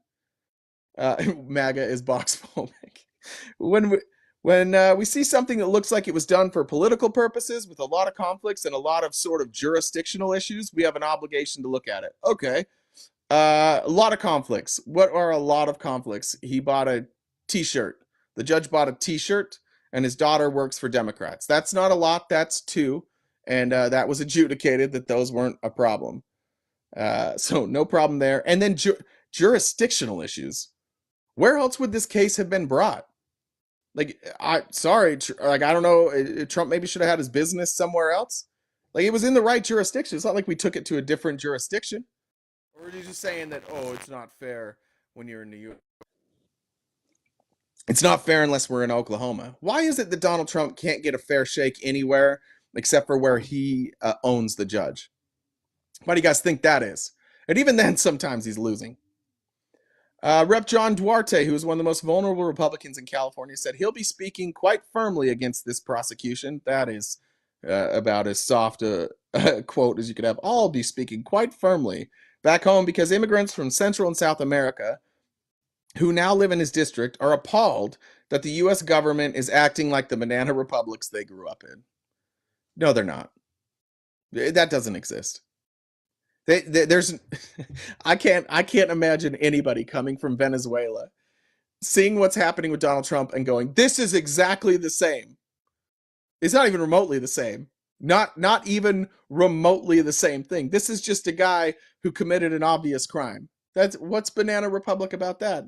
MAGA is box phobic. When we see something that looks like it was done for political purposes with a lot of conflicts and a lot of sort of jurisdictional issues, we have an obligation to look at it. Okay. A lot of conflicts. What are a lot of conflicts? He bought a t-shirt. The judge bought a t-shirt and his daughter works for Democrats. That's not a lot. That's 2. And that was adjudicated that those weren't a problem. So no problem there. And then jurisdictional issues. Where else would this case have been brought? Like, I don't know. Trump maybe should have had his business somewhere else. Like, it was in the right jurisdiction. It's not like we took it to a different jurisdiction. Or are you just saying that, oh, it's not fair when you're in New York? It's not fair unless we're in Oklahoma. Why is it that Donald Trump can't get a fair shake anywhere except for where he owns the judge? Why do you guys think that is? And even then, sometimes he's losing. Rep. John Duarte, who is one of the most vulnerable Republicans in California, said he'll be speaking quite firmly against this prosecution. That is about as soft a quote as you could have. I'll be speaking quite firmly back home because immigrants from Central and South America who now live in his district are appalled that the U.S. government is acting like the banana republics they grew up in. No, they're not. That doesn't exist. There's I can't imagine anybody coming from Venezuela seeing what's happening with Donald Trump and going, this is exactly the same. It's not even remotely the same. Not even remotely the same thing. This is just a guy who committed an obvious crime. What's Banana Republic about that?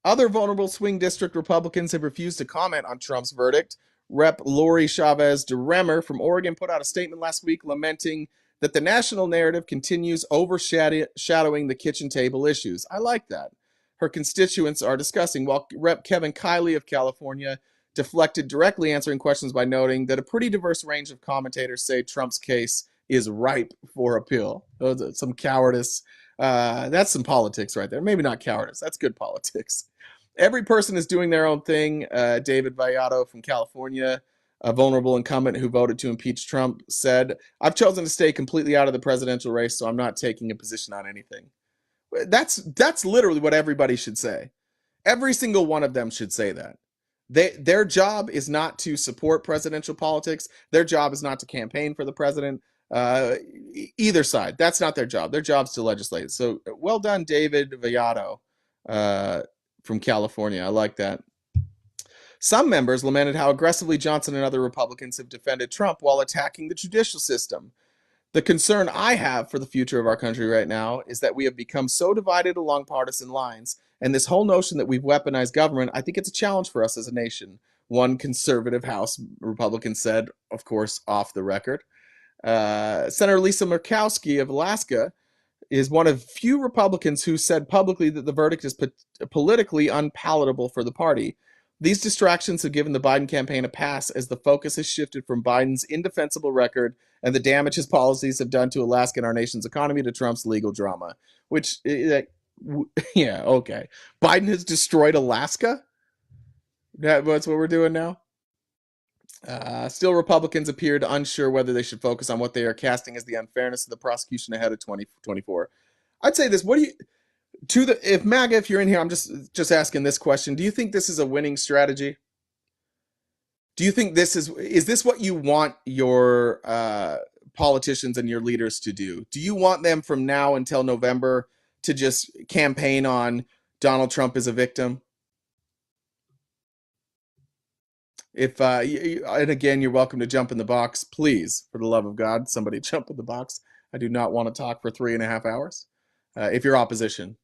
Other vulnerable swing district Republicans have refused to comment on Trump's verdict. Rep. Lori Chavez DeRemer from Oregon put out a statement last week lamenting that the national narrative continues overshadowing the kitchen table issues. I like that. Her constituents are discussing, while Rep. Kevin Kiley of California deflected directly answering questions by noting that a pretty diverse range of commentators say Trump's case is ripe for appeal. Some cowardice. That's some politics right there. Maybe not cowardice. That's good politics. Every person is doing their own thing. David Vallado from California, a vulnerable incumbent who voted to impeach Trump, said, I've chosen to stay completely out of the presidential race, so I'm not taking a position on anything. That's literally what everybody should say. Every single one of them should say that. Their job is not to support presidential politics. Their job is not to campaign for the president. Uh, Either side. That's not their job. Their job's to legislate. So well done, David Vallado, uh, from California. I like that. Some members lamented how aggressively Johnson and other Republicans have defended Trump while attacking the judicial system. The concern I have for the future of our country right now is that we have become so divided along partisan lines, and this whole notion that we've weaponized government, I think it's a challenge for us as a nation. One conservative House Republican said, of course, off the record. Senator Lisa Murkowski of Alaska is one of few Republicans who said publicly that the verdict is politically unpalatable for the party. These distractions have given the Biden campaign a pass as the focus has shifted from Biden's indefensible record and the damage his policies have done to Alaska and our nation's economy to Trump's legal drama. Which, yeah, okay. Biden has destroyed Alaska? That's what we're doing now? Still, Republicans appeared unsure whether they should focus on what they are casting as the unfairness of the prosecution ahead of 2024. I'd say this: what do you to the if MAGA, if you're in here, I'm just asking this question: do you think this is a winning strategy? Do you think is this what you want your politicians and your leaders to do? Do you want them from now until November to just campaign on Donald Trump as a victim? If and again, you're welcome to jump in the box, please, for the love of God, somebody jump in the box. I do not want to talk for 3.5 hours. If you're opposition,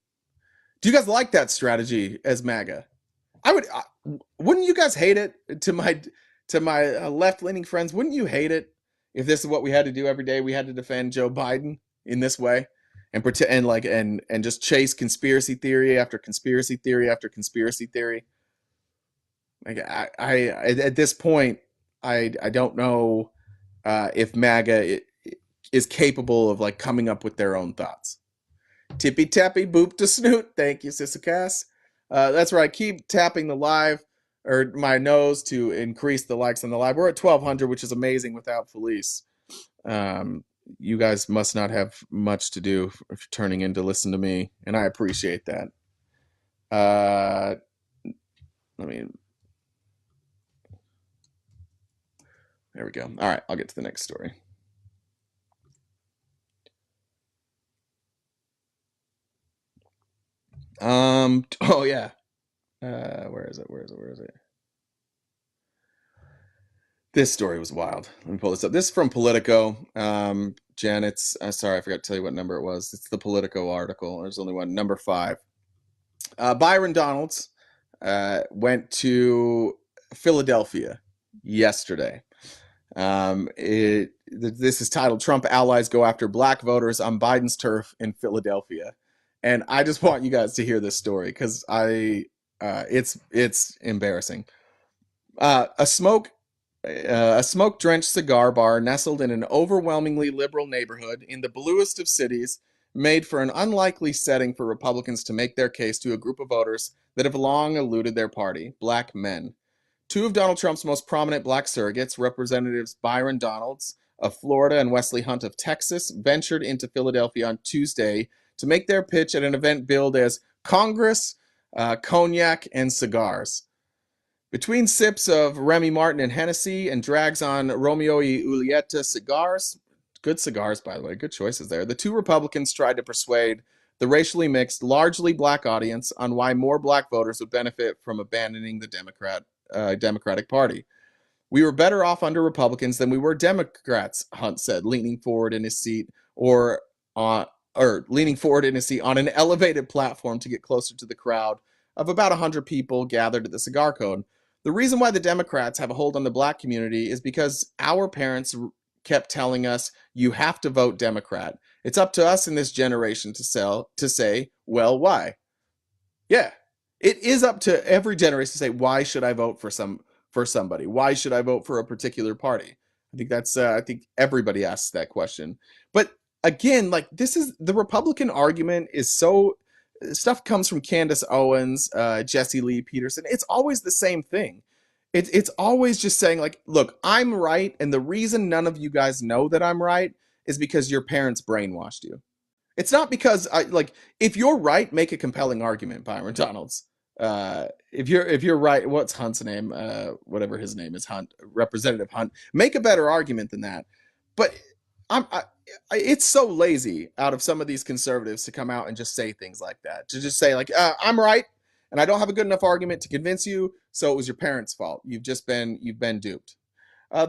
do you guys like that strategy as MAGA? I would. Wouldn't you guys hate it? To my left leaning friends, wouldn't you hate it if this is what we had to do every day? We had to defend Joe Biden in this way and pretend and just chase conspiracy theory after conspiracy theory after conspiracy theory. Like I at this point, I don't know if MAGA is capable of like coming up with their own thoughts. Tippy tappy boop to snoot. Thank you, Sister Cass. That's right. Keep tapping the live or my nose to increase the likes on the live. We're at 1,200, which is amazing without Felice. You guys must not have much to do if you're turning in to listen to me, and I appreciate that. Let me. There we go. All right, I'll get to the next story. Oh yeah. Where is it? Where is it? Where is it? This story was wild. Let me pull this up. This is from Politico. Jen, it's sorry, I forgot to tell you what number it was. It's the Politico article. There's only one, number 5. Byron Donalds went to Philadelphia yesterday. This is titled "Trump Allies Go After Black Voters on Biden's Turf in Philadelphia," and I just want you guys to hear this story because it's embarrassing. A smoke-drenched cigar bar nestled in an overwhelmingly liberal neighborhood in the bluest of cities made for an unlikely setting for Republicans to make their case to a group of voters that have long eluded their party, black men. 2 of Donald Trump's most prominent black surrogates, Representatives Byron Donalds of Florida and Wesley Hunt of Texas, ventured into Philadelphia on Tuesday to make their pitch at an event billed as Congress, Cognac, and Cigars. Between sips of Remy Martin and Hennessy and drags on Romeo y Julieta cigars, good cigars, by the way, good choices there, the 2 Republicans tried to persuade the racially mixed, largely black audience on why more black voters would benefit from abandoning the Democratic Party. We were better off under Republicans than we were Democrats, Hunt said, leaning forward in his seat on an elevated platform to get closer to the crowd of about 100 people gathered at the cigar cone. The reason why the Democrats have a hold on the black community is because our parents kept telling us, you have to vote Democrat. It's up to us in this generation to say, well, why? Yeah, it is up to every generation to say, why should I vote for somebody? Why should I vote for a particular party? I think everybody asks that question. But again, like this is the Republican argument is so stuff comes from Candace Owens, Jesse Lee Peterson. It's always the same thing. It's always just saying like, look, I'm right, and the reason none of you guys know that I'm right is because your parents brainwashed you. It's not because I like if you're right, make a compelling argument, Byron Donalds. If you're right, what's Hunt's name? Whatever his name is, Hunt, Representative Hunt. Make a better argument than that. But I'm it's so lazy out of some of these conservatives to come out and just say things like that. To just say like I'm right and I don't have a good enough argument to convince you, so it was your parents' fault. You've been duped.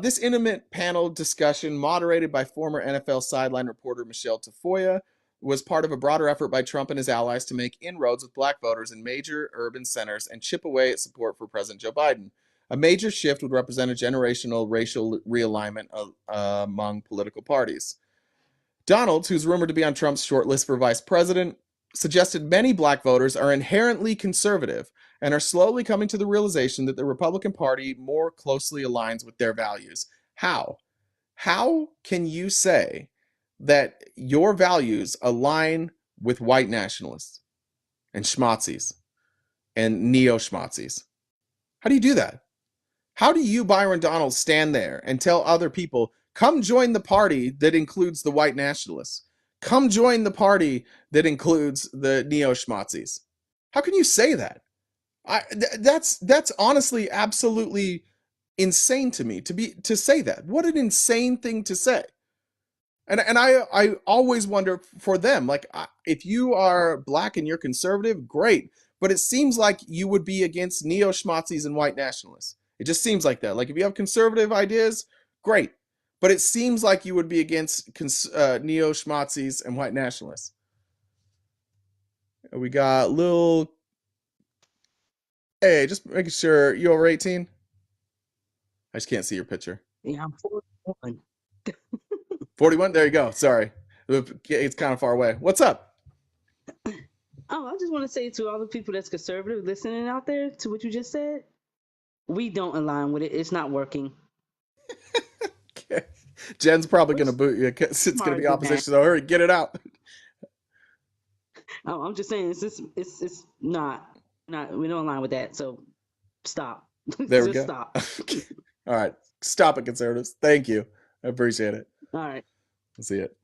This intimate panel discussion, moderated by former NFL sideline reporter Michelle Tafoya, was part of a broader effort by Trump and his allies to make inroads with black voters in major urban centers and chip away at support for President Joe Biden. A major shift would represent a generational racial realignment among political parties. Donald, who's rumored to be on Trump's short list for vice president, suggested many black voters are inherently conservative and are slowly coming to the realization that the Republican Party more closely aligns with their values. How? How can you say that your values align with white nationalists and schmazis and neo schmazis? How do you do that? How do you, Byron Donalds, stand there and tell other people, come join the party that includes the white nationalists? Come join the party that includes the neo schmazis? How can you say that? That's honestly absolutely insane to me to say that. What an insane thing to say. And I always wonder for them, like if you are black and you're conservative, great, but it seems like you would be against neo schmazis and white nationalists. It just seems like that. Like if you have conservative ideas, great, but it seems like you would be against neo schmazis and white nationalists. We got little. Hey, just making sure you over 18. I just can't see your picture. Yeah, I'm 41. 41. There you go. Sorry, it's kind of far away. What's up? Oh, I just want to say to all the people that's conservative listening out there to what you just said, we don't align with it. It's not working. Okay. Jen's probably going to We're boot you because it's going to be smarter than that. opposition. So hurry, get it out. Oh, I'm just saying it's not we don't align with that. So stop. There we Just go. stop. Okay. All right. Stop it, conservatives. Thank you. I appreciate it. All right. See it.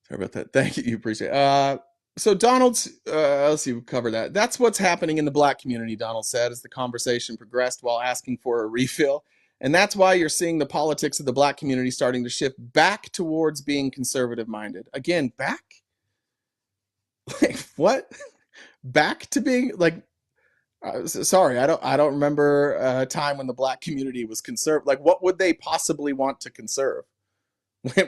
Sorry about that. Thank you. You appreciate it. So Donald's, let's see, we covered that. That's what's happening in the black community, Donald said, as the conversation progressed while asking for a refill. And that's why you're seeing the politics of the black community starting to shift back towards being conservative minded. Again, back? Like, what? Back to being like, sorry, I don't remember a time when the black community was conserved. Like, what would they possibly want to conserve?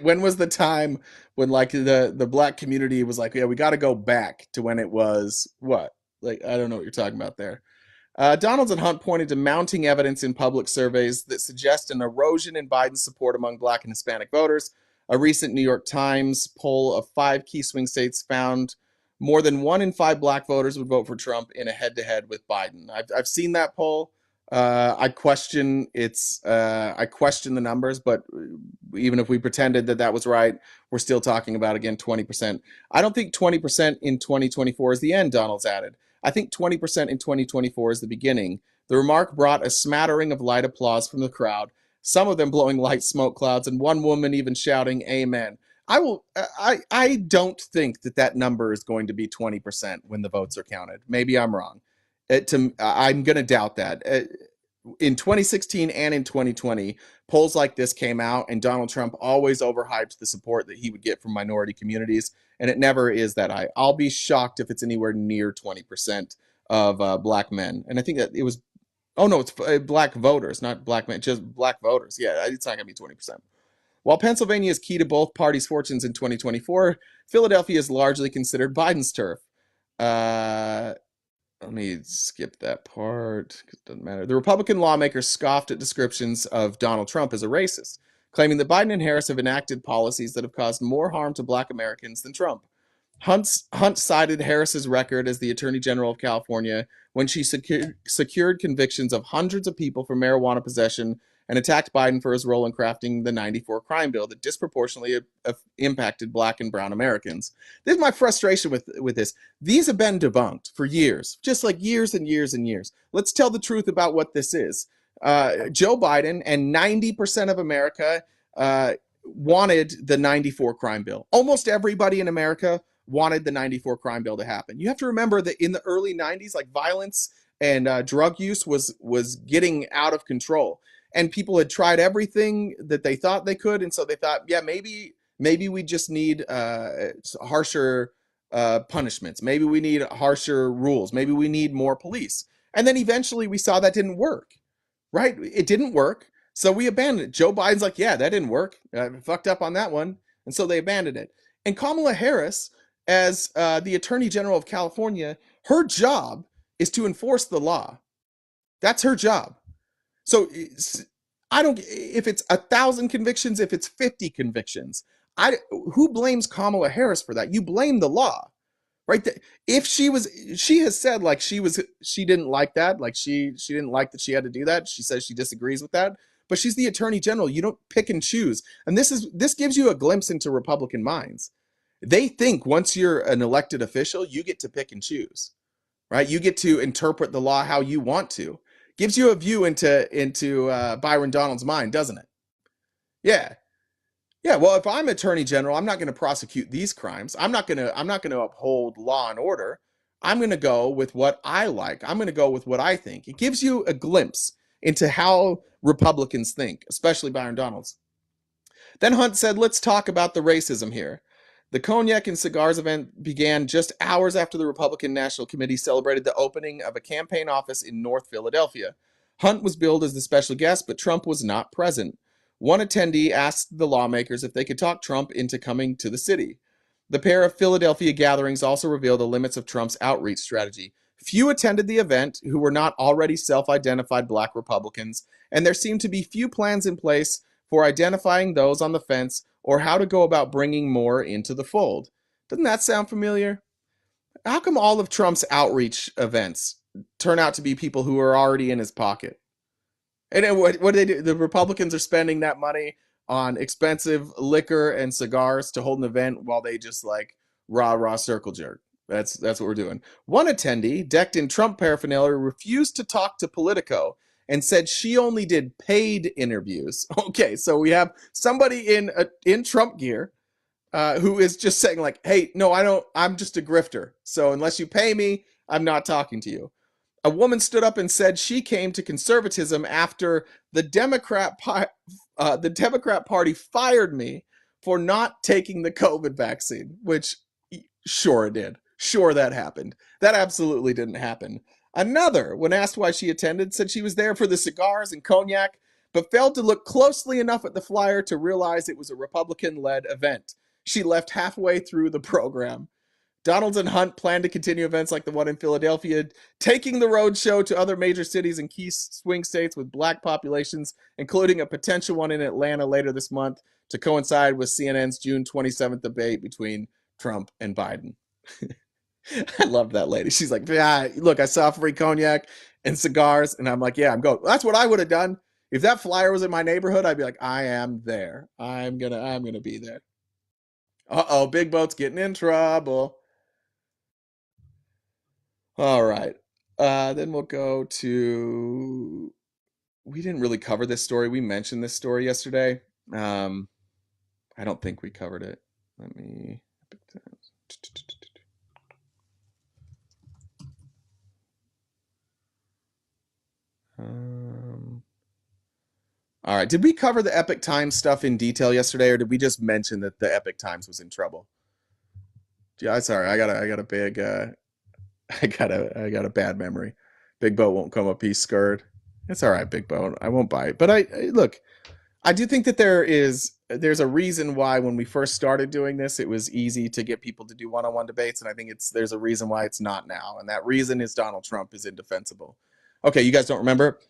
When was the time when like the black community was like, yeah, we got to go back to when it was what? Like, I don't know what you're talking about there. Donalds and Hunt pointed to mounting evidence in public surveys that suggest an erosion in Biden's support among black and Hispanic voters. A recent New York Times poll of 5 key swing states found more than 1 in 5 black voters would vote for Trump in a head-to-head with Biden. I've seen that poll. I question I question the numbers, but even if we pretended that that was right, we're still talking about again 20%. I don't think 20% in 2024 is the end. Donald's added. I think 20% in 2024 is the beginning. The remark brought a smattering of light applause from the crowd, some of them blowing light smoke clouds, and one woman even shouting "Amen." I don't think that number is going to be 20% when the votes are counted. Maybe I'm wrong. I'm going to doubt that. In 2016 and in 2020, polls like this came out, and Donald Trump always overhyped the support that he would get from minority communities, and it never is that high. I'll be shocked if it's anywhere near 20% of black men. And I think that it was, oh no, it's black voters, not black men, just black voters. Yeah, it's not going to be 20%. While Pennsylvania is key to both parties' fortunes in 2024, Philadelphia is largely considered Biden's turf. Let me skip that part because it doesn't matter. The Republican lawmakers scoffed at descriptions of Donald Trump as a racist, claiming that Biden and Harris have enacted policies that have caused more harm to black Americans than Trump. Hunt cited Harris's record as the Attorney General of California when she secured convictions of hundreds of people for marijuana possession and attacked Biden for his role in crafting the '94 crime bill that disproportionately impacted black and brown Americans. This is my frustration with this. These have been debunked for years, just like years and years and years. Let's tell the truth about what this is. Joe Biden and 90% of America wanted the 94 crime bill. Almost everybody in America wanted the 94 crime bill to happen. You have to remember that in the early 90s, like violence and drug use was getting out of control, and people had tried everything that they thought they could, and so they thought, yeah, maybe we just need harsher punishments. Maybe we need harsher rules. Maybe we need more police. And then eventually we saw that didn't work, right? It didn't work. So we abandoned it. Joe Biden's like, yeah, that didn't work. Fucked up on that one. And so they abandoned it. And Kamala Harris, as the Attorney General of California, her job is to enforce the law. That's her job. So I don't, if it's 1,000 convictions, if it's 50 convictions, who blames Kamala Harris for that? You blame the law, right? If she has said like she didn't like that, like she didn't like that she had to do that. She says she disagrees with that, but she's the Attorney General. You don't pick and choose. And this gives you a glimpse into Republican minds. They think once you're an elected official, you get to pick and choose, right? You get to interpret the law how you want to. Gives you a view into Byron Donald's mind, doesn't it? Yeah. Yeah, well, if I'm Attorney General, I'm not going to prosecute these crimes. I'm not going to uphold law and order. I'm going to go with what I like. I'm going to go with what I think. It gives you a glimpse into how Republicans think, especially Byron Donalds. Then Hunt said, let's talk about the racism here. The Cognac and Cigars event began just hours after the Republican National Committee celebrated the opening of a campaign office in North Philadelphia. Hunt was billed as the special guest, but Trump was not present. One attendee asked the lawmakers if they could talk Trump into coming to the city. The pair of Philadelphia gatherings also revealed the limits of Trump's outreach strategy. Few attended the event who were not already self-identified Black Republicans, and there seemed to be few plans in place for identifying those on the fence or how to go about bringing more into the fold. Doesn't that sound familiar? How come all of Trump's outreach events turn out to be people who are already in his pocket? And then what do they do? The Republicans are spending that money on expensive liquor and cigars to hold an event while they just like rah circle jerk. That's what we're doing. One attendee, decked in Trump paraphernalia, refused to talk to Politico and said she only did paid interviews. Okay, so we have somebody in Trump gear who is just saying like, "Hey, no, I don't. I'm just a grifter. So unless you pay me, I'm not talking to you." A woman stood up and said she came to conservatism after the Democrat Party fired me for not taking the COVID vaccine, which sure it did. Sure that happened. That absolutely didn't happen. Another, when asked why she attended, said she was there for the cigars and cognac, but failed to look closely enough at the flyer to realize it was a Republican-led event. She left halfway through the program. Donalds and Hunt plan to continue events like the one in Philadelphia, taking the road show to other major cities and key swing states with Black populations, including a potential one in Atlanta later this month to coincide with CNN's June 27th debate between Trump and Biden. I love that lady. She's like, yeah, look, I saw free cognac and cigars, and I'm like, yeah, I'm going. That's what I would have done. If that flyer was in my neighborhood, I'd be like, I am there. I'm gonna be there. Uh-oh, Big Boat's getting in trouble. All right. Then we'll go to. We didn't really cover this story. We mentioned this story yesterday. I don't think we covered it. Let me. All right. Did we cover the Epic Times stuff in detail yesterday, or did we just mention that the Epic Times was in trouble? Yeah, sorry. I got a big. I got a bad memory. Big Boat won't come up. He's scared. It's all right, Big Boat. I won't buy it. But I look. I do think that there's a reason why when we first started doing this, it was easy to get people to do one-on-one debates, and I think there's a reason why it's not now, and that reason is Donald Trump is indefensible. Okay, you guys don't remember?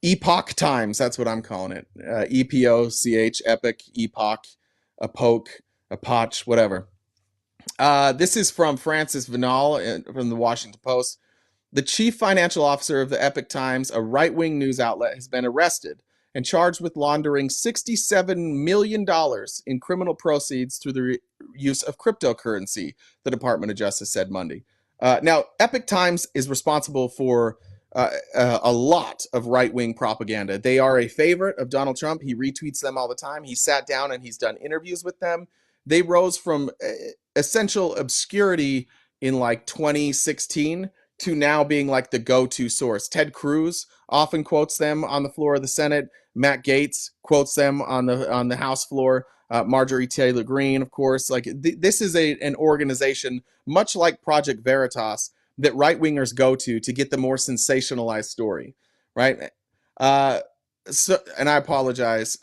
Epoch Times, that's what I'm calling it. EPOCH, Epic, Epoch, a poke, a potch, whatever. This is from Francis Vinal from the Washington Post. The chief financial officer of the Epic Times, a right-wing news outlet, has been arrested and charged with laundering $67 million in criminal proceeds through the use of cryptocurrency, the Department of Justice said Monday. Now, Epic Times is responsible for a lot of right wing propaganda. They are a favorite of Donald Trump. He retweets them all the time. He sat down and he's done interviews with them. They rose from essential obscurity in like 2016 to now being like the go-to source. Ted Cruz often quotes them on the floor of the Senate. Matt Gaetz quotes them on the House floor. Marjorie Taylor Greene, of course. Like this is an organization much like Project Veritas that right wingers go to get the more sensationalized story, right? So, and I apologize.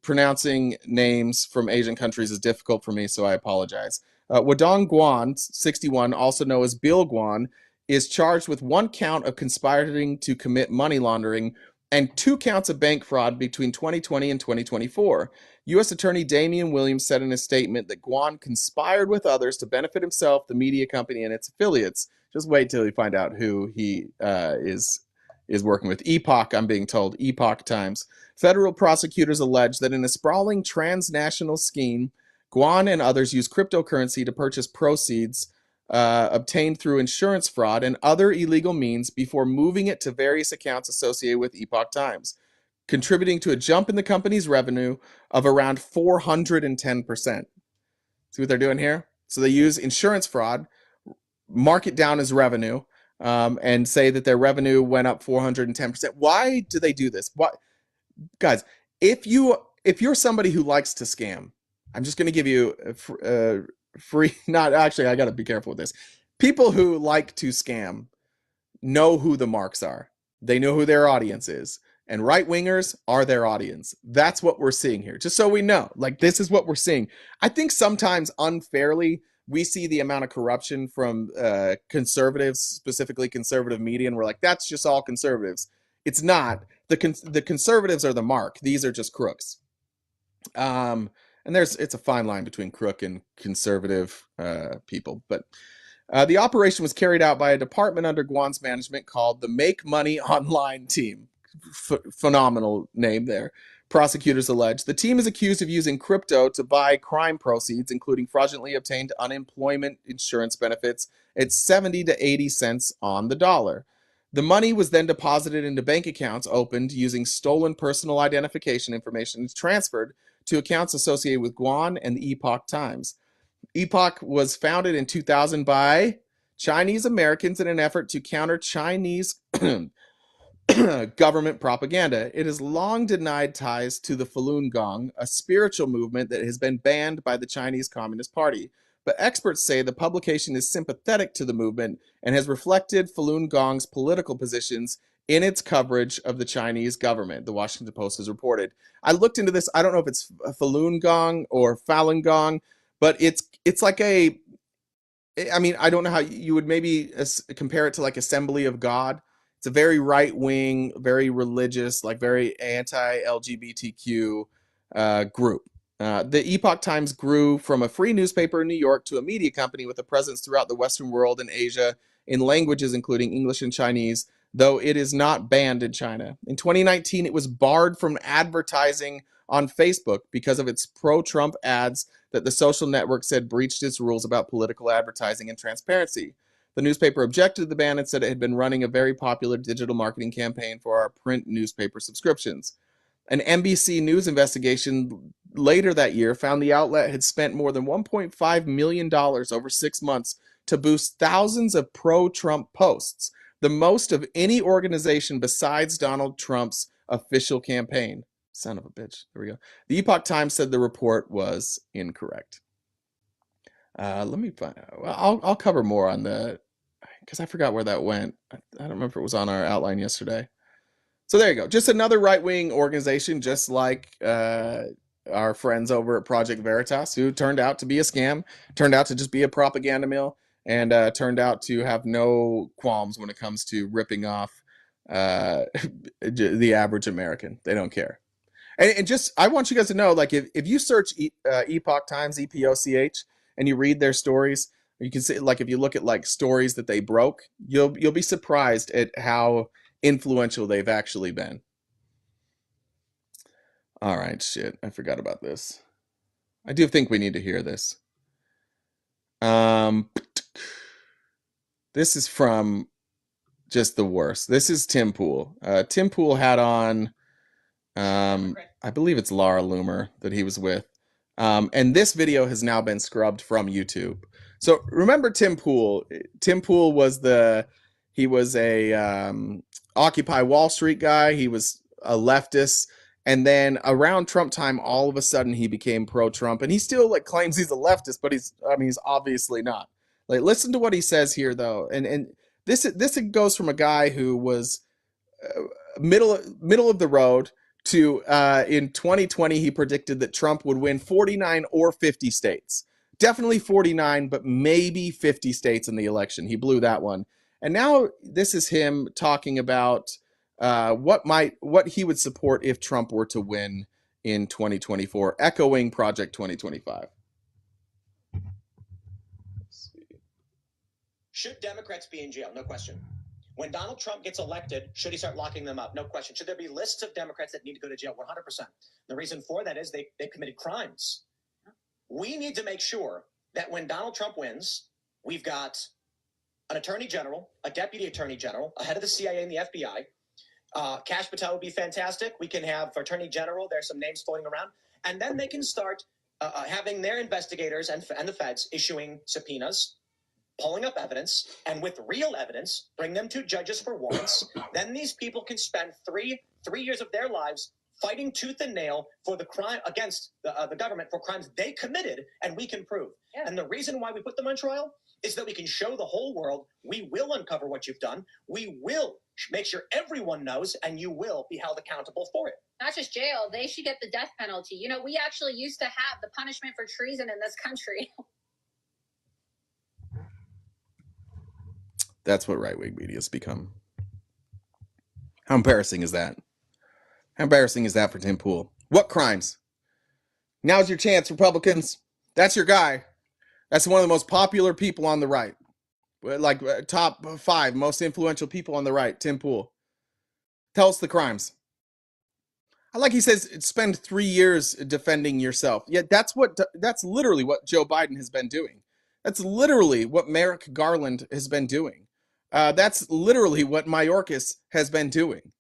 Pronouncing names from Asian countries is difficult for me, so I apologize. Wadong Guan, 61, also known as Bill Guan, is charged with 1 count of conspiring to commit money laundering and 2 counts of bank fraud between 2020 and 2024. U.S. Attorney Damian Williams said in a statement that Guan conspired with others to benefit himself, the media company, and its affiliates. Just wait till you find out who he is working with. Epoch, I'm being told, Epoch Times. Federal prosecutors allege that in a sprawling transnational scheme, Guan and others used cryptocurrency to purchase proceeds obtained through insurance fraud and other illegal means before moving it to various accounts associated with Epoch Times, contributing to a jump in the company's revenue of around 410%. See what they're doing here? So they use insurance fraud, mark it down as revenue, and say that their revenue went up 410%. Why do they do this? Why, guys? If you're somebody who likes to scam, I'm just going to give you a free. Not actually. I got to be careful with this. People who like to scam know who the marks are. They know who their audience is. And right wingers are their audience. That's what we're seeing here. Just so we know, like, this is what we're seeing. I think sometimes unfairly, we see the amount of corruption from conservatives, specifically conservative media, and we're like, that's just all conservatives. It's not. The conservatives are the mark. These are just crooks. And it's a fine line between crook and conservative people. But the operation was carried out by a department under Guan's management called the Make Money Online Team. Phenomenal name there. Prosecutors allege the team is accused of using crypto to buy crime proceeds, including fraudulently obtained unemployment insurance benefits at 70 to 80 cents on the dollar. The money was then deposited into bank accounts opened using stolen personal identification information and transferred to accounts associated with Guan and the Epoch Times. Epoch was founded in 2000 by Chinese Americans in an effort to counter Chinese government propaganda. It has long denied ties to the Falun Gong, a spiritual movement that has been banned by the Chinese Communist Party. But experts say the publication is sympathetic to the movement and has reflected Falun Gong's political positions in its coverage of the Chinese government, the Washington Post has reported. I looked into this. I don't know if it's Falun Gong or Falun Gong, but it's like a, I mean, I don't know how you would maybe compare it to like Assembly of God. It's a very right wing, very religious, like very anti LGBTQ group. The Epoch Times grew from a free newspaper in New York to a media company with a presence throughout the Western world and Asia in languages including English and Chinese, though it is not banned in China. In 2019, it was barred from advertising on Facebook because of its pro-Trump ads that the social network said breached its rules about political advertising and transparency. The newspaper objected to the ban and said it had been running a very popular digital marketing campaign for our print newspaper subscriptions. An NBC News investigation later that year found the outlet had spent more than $1.5 million over 6 months to boost thousands of pro-Trump posts, the most of any organization besides Donald Trump's official campaign. Son of a bitch. There we go. The Epoch Times said the report was incorrect. Let me find out. Well, I'll cover more on the, because I forgot where that went. I don't remember if it was on our outline yesterday. So there you go. Just another right-wing organization, just like our friends over at Project Veritas, who turned out to be a scam, turned out to just be a propaganda mill, and turned out to have no qualms when it comes to ripping off the average American. They don't care. And just, I want you guys to know, like, if you search Epoch Times, EPOCH, and you read their stories, you can see, like, if you look at like stories that they broke, you'll be surprised at how influential they've actually been. All right, shit, I forgot about this. I do think we need to hear this. This is from just the worst. This is Tim Pool. Tim Pool had on, I believe it's Laura Loomer that he was with. And this video has now been scrubbed from YouTube. So remember Tim Pool? Tim Pool was he was a Occupy Wall Street guy. He was a leftist. And then around Trump time, all of a sudden he became pro-Trump, and he still like claims he's a leftist, but he's obviously not. Like, listen to what he says here, though, and this goes from a guy who was middle of the road to in 2020 he predicted that Trump would win 49 or 50 states. Definitely 49, but maybe 50 states in the election. He blew that one. And now this is him talking about what he would support if Trump were to win in 2024, echoing Project 2025. Should Democrats be in jail? No question. When Donald Trump gets elected, should he start locking them up? No question. Should there be lists of Democrats that need to go to jail? 100%. The reason for that is they committed crimes. We need to make sure that when Donald Trump wins, we've got an attorney general, a deputy attorney general, a head of the CIA and the FBI. Kash Patel would be fantastic. We can have attorney general. There's some names floating around. And then they can start having their investigators and the feds issuing subpoenas, pulling up evidence, and with real evidence, bring them to judges for warrants. Then these people can spend three years of their lives fighting tooth and nail for the crime against the government for crimes they committed, and we can prove. Yeah. And the reason why we put them on trial is that we can show the whole world we will uncover what you've done. We will make sure everyone knows, and you will be held accountable for it. Not just jail, they should get the death penalty. You know, we actually used to have the punishment for treason in this country. That's what right-wing media's become. How embarrassing is that? How embarrassing is that for Tim Pool? What crimes? Now's your chance, Republicans. That's your guy. That's one of the most popular people on the right. Like top 5 most influential people on the right, Tim Pool. Tell us the crimes. I like he says, spend 3 years defending yourself. Yeah, that's literally what Joe Biden has been doing. That's literally what Merrick Garland has been doing. That's literally what Mayorkas has been doing.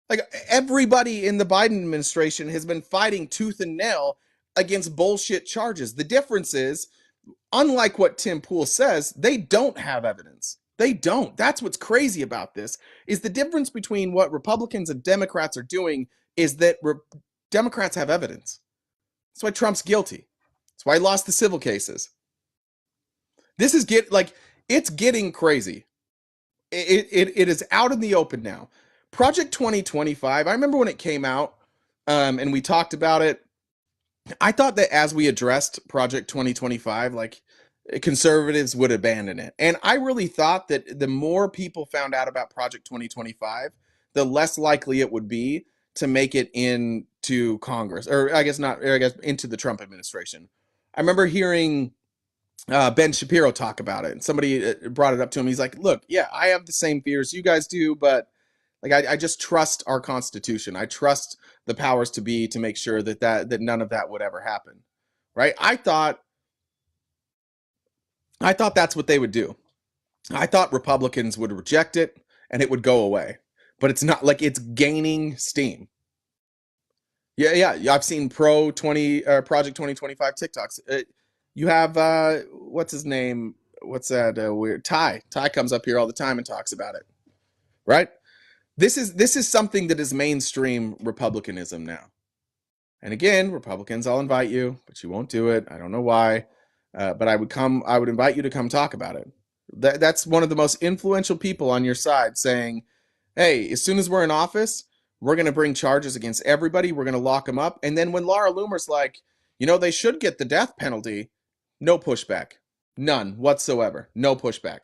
Like, everybody in the Biden administration has been fighting tooth and nail against bullshit charges. The difference is, unlike what Tim Pool says, they don't have evidence. They don't. That's what's crazy about this, is the difference between what Republicans and Democrats are doing is that Democrats have evidence. That's why Trump's guilty. That's why he lost the civil cases. This is it's getting crazy. It is out in the open now. Project 2025, I remember when it came out, and we talked about it. I thought that as we addressed Project 2025, like, conservatives would abandon it. And I really thought that the more people found out about Project 2025, the less likely it would be to make it into Congress, or I guess into the Trump administration. I remember hearing Ben Shapiro talk about it, and somebody brought it up to him. He's like, look, yeah, I have the same fears you guys do, but like, I just trust our Constitution. I trust the powers to be to make sure that none of that would ever happen, right? I thought that's what they would do. I thought Republicans would reject it and it would go away, but it's not. Like, it's gaining steam. Yeah. I've seen Project 2025 TikToks. You have what's his name? What's that weird Ty? Ty comes up here all the time and talks about it, right? This is something that is mainstream Republicanism now. And again, Republicans, I'll invite you, but you won't do it. I don't know why, but I would invite you to come talk about it. That's one of the most influential people on your side saying, hey, as soon as we're in office, we're going to bring charges against everybody. We're going to lock them up. And then when Laura Loomer's like, they should get the death penalty, no pushback. None whatsoever. No pushback.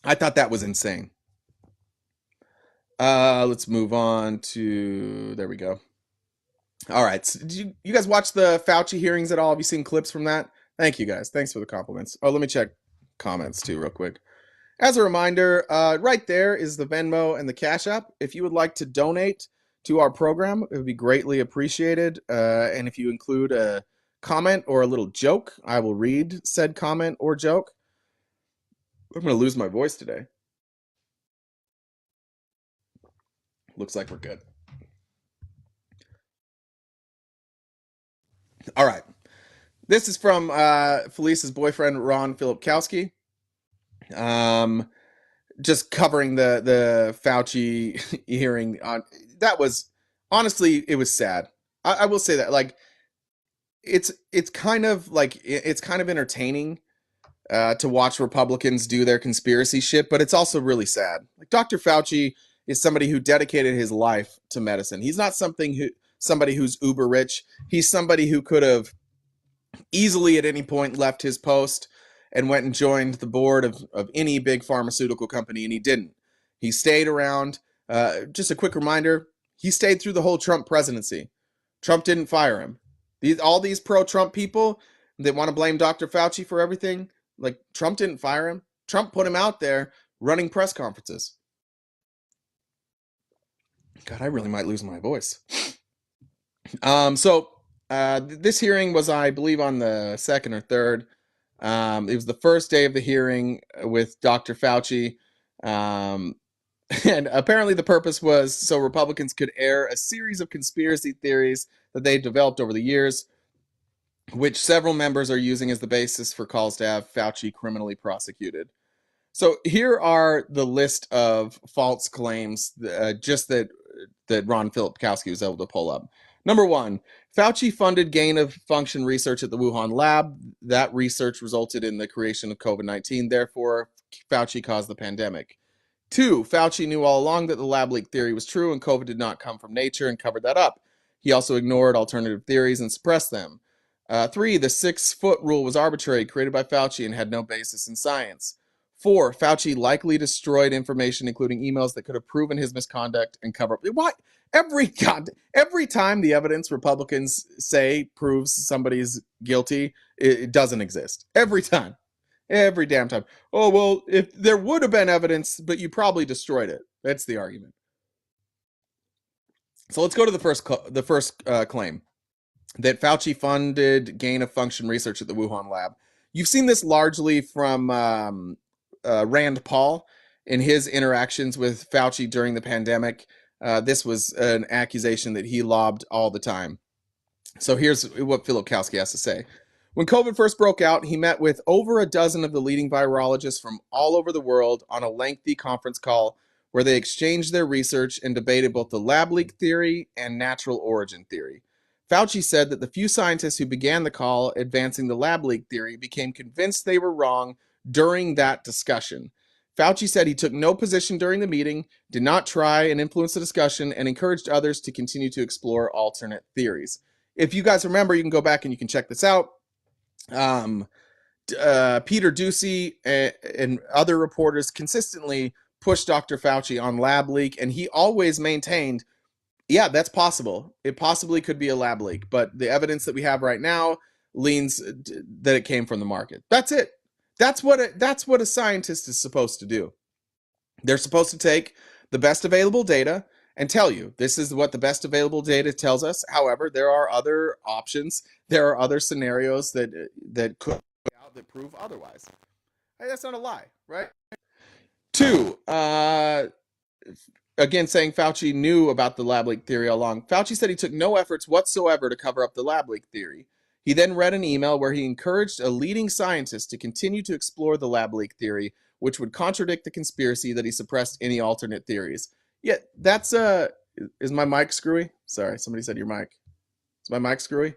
I thought that was insane. Let's move on to, there we go. All right. So did you guys watch the Fauci hearings at all? Have you seen clips from that? Thank you guys. Thanks for the compliments. Oh, let me check comments too real quick. As a reminder, right there is the Venmo and the Cash App. If you would like to donate to our program, it would be greatly appreciated. And if you include a comment or a little joke, I will read said comment or joke. I'm going to lose my voice today. Looks like we're good. All right. This is from Felice's boyfriend, Ron Filipkowski. Just covering the Fauci hearing. That was, honestly, it was sad. I will say that. Like, it's kind of entertaining to watch Republicans do their conspiracy shit, but it's also really sad. Like, Dr. Fauci is somebody who dedicated his life to medicine. He's not somebody who's uber rich. He's somebody who could have easily at any point left his post and went and joined the board of any big pharmaceutical company, and he didn't. He stayed around. Just a quick reminder, he stayed through the whole Trump presidency. Trump didn't fire him. All these pro-Trump people that want to blame Dr. Fauci for everything, like, Trump didn't fire him. Trump put him out there running press conferences. God, I really might lose my voice. This hearing was, I believe, on the 2nd or 3rd. It was the first day of the hearing with Dr. Fauci. And apparently the purpose was so Republicans could air a series of conspiracy theories that they developed over the years, which several members are using as the basis for calls to have Fauci criminally prosecuted. So here are the list of false claims that Ron Filipkowski was able to pull up. Number 1, Fauci funded gain-of-function research at the Wuhan lab. That research resulted in the creation of COVID-19. Therefore, Fauci caused the pandemic. 2, Fauci knew all along that the lab leak theory was true and COVID did not come from nature and covered that up. He also ignored alternative theories and suppressed them. 3, the 6-foot rule was arbitrary, created by Fauci, and had no basis in science. 4, Fauci likely destroyed information, including emails that could have proven his misconduct and cover up. Why? Every time the evidence Republicans say proves somebody's guilty, it doesn't exist. Every time. Every damn time. Oh, well, if there would have been evidence, but you probably destroyed it. That's the argument. So let's go to the first claim, that Fauci funded gain-of-function research at the Wuhan lab. You've seen this largely from Rand Paul in his interactions with Fauci during the pandemic. This was an accusation that he lobbed all the time. So here's what Filipkowski has to say. When COVID first broke out, he met with over a dozen of the leading virologists from all over the world on a lengthy conference call where they exchanged their research and debated both the lab leak theory and natural origin theory. Fauci said that the few scientists who began the call advancing the lab leak theory became convinced they were wrong during that discussion. Fauci said he took no position during the meeting, did not try and influence the discussion, and encouraged others to continue to explore alternate theories. If you guys remember, you can go back and you can check this out. Peter Doocy and other reporters consistently pushed Dr. Fauci on lab leak, and he always maintained, yeah, that's possible. It possibly could be a lab leak, but the evidence that we have right now leans that it came from the market. That's it. That's what a scientist is supposed to do. They're supposed to take the best available data and tell you this is what the best available data tells us. However, there are other options. There are other scenarios that could be out that prove otherwise. Hey, that's not a lie, right? 2, again, saying Fauci knew about the lab leak theory all along. Fauci said he took no efforts whatsoever to cover up the lab leak theory. He then read an email where he encouraged a leading scientist to continue to explore the lab leak theory, which would contradict the conspiracy that he suppressed any alternate theories. Yeah, that's is my mic screwy? Sorry, somebody said your mic. Is my mic screwy?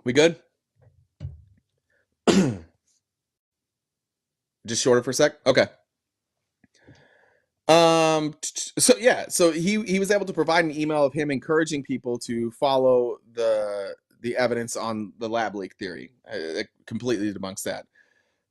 We good? Just shorter for a sec? Okay. So he was able to provide an email of him encouraging people to follow the evidence on the lab leak theory. It completely debunks that.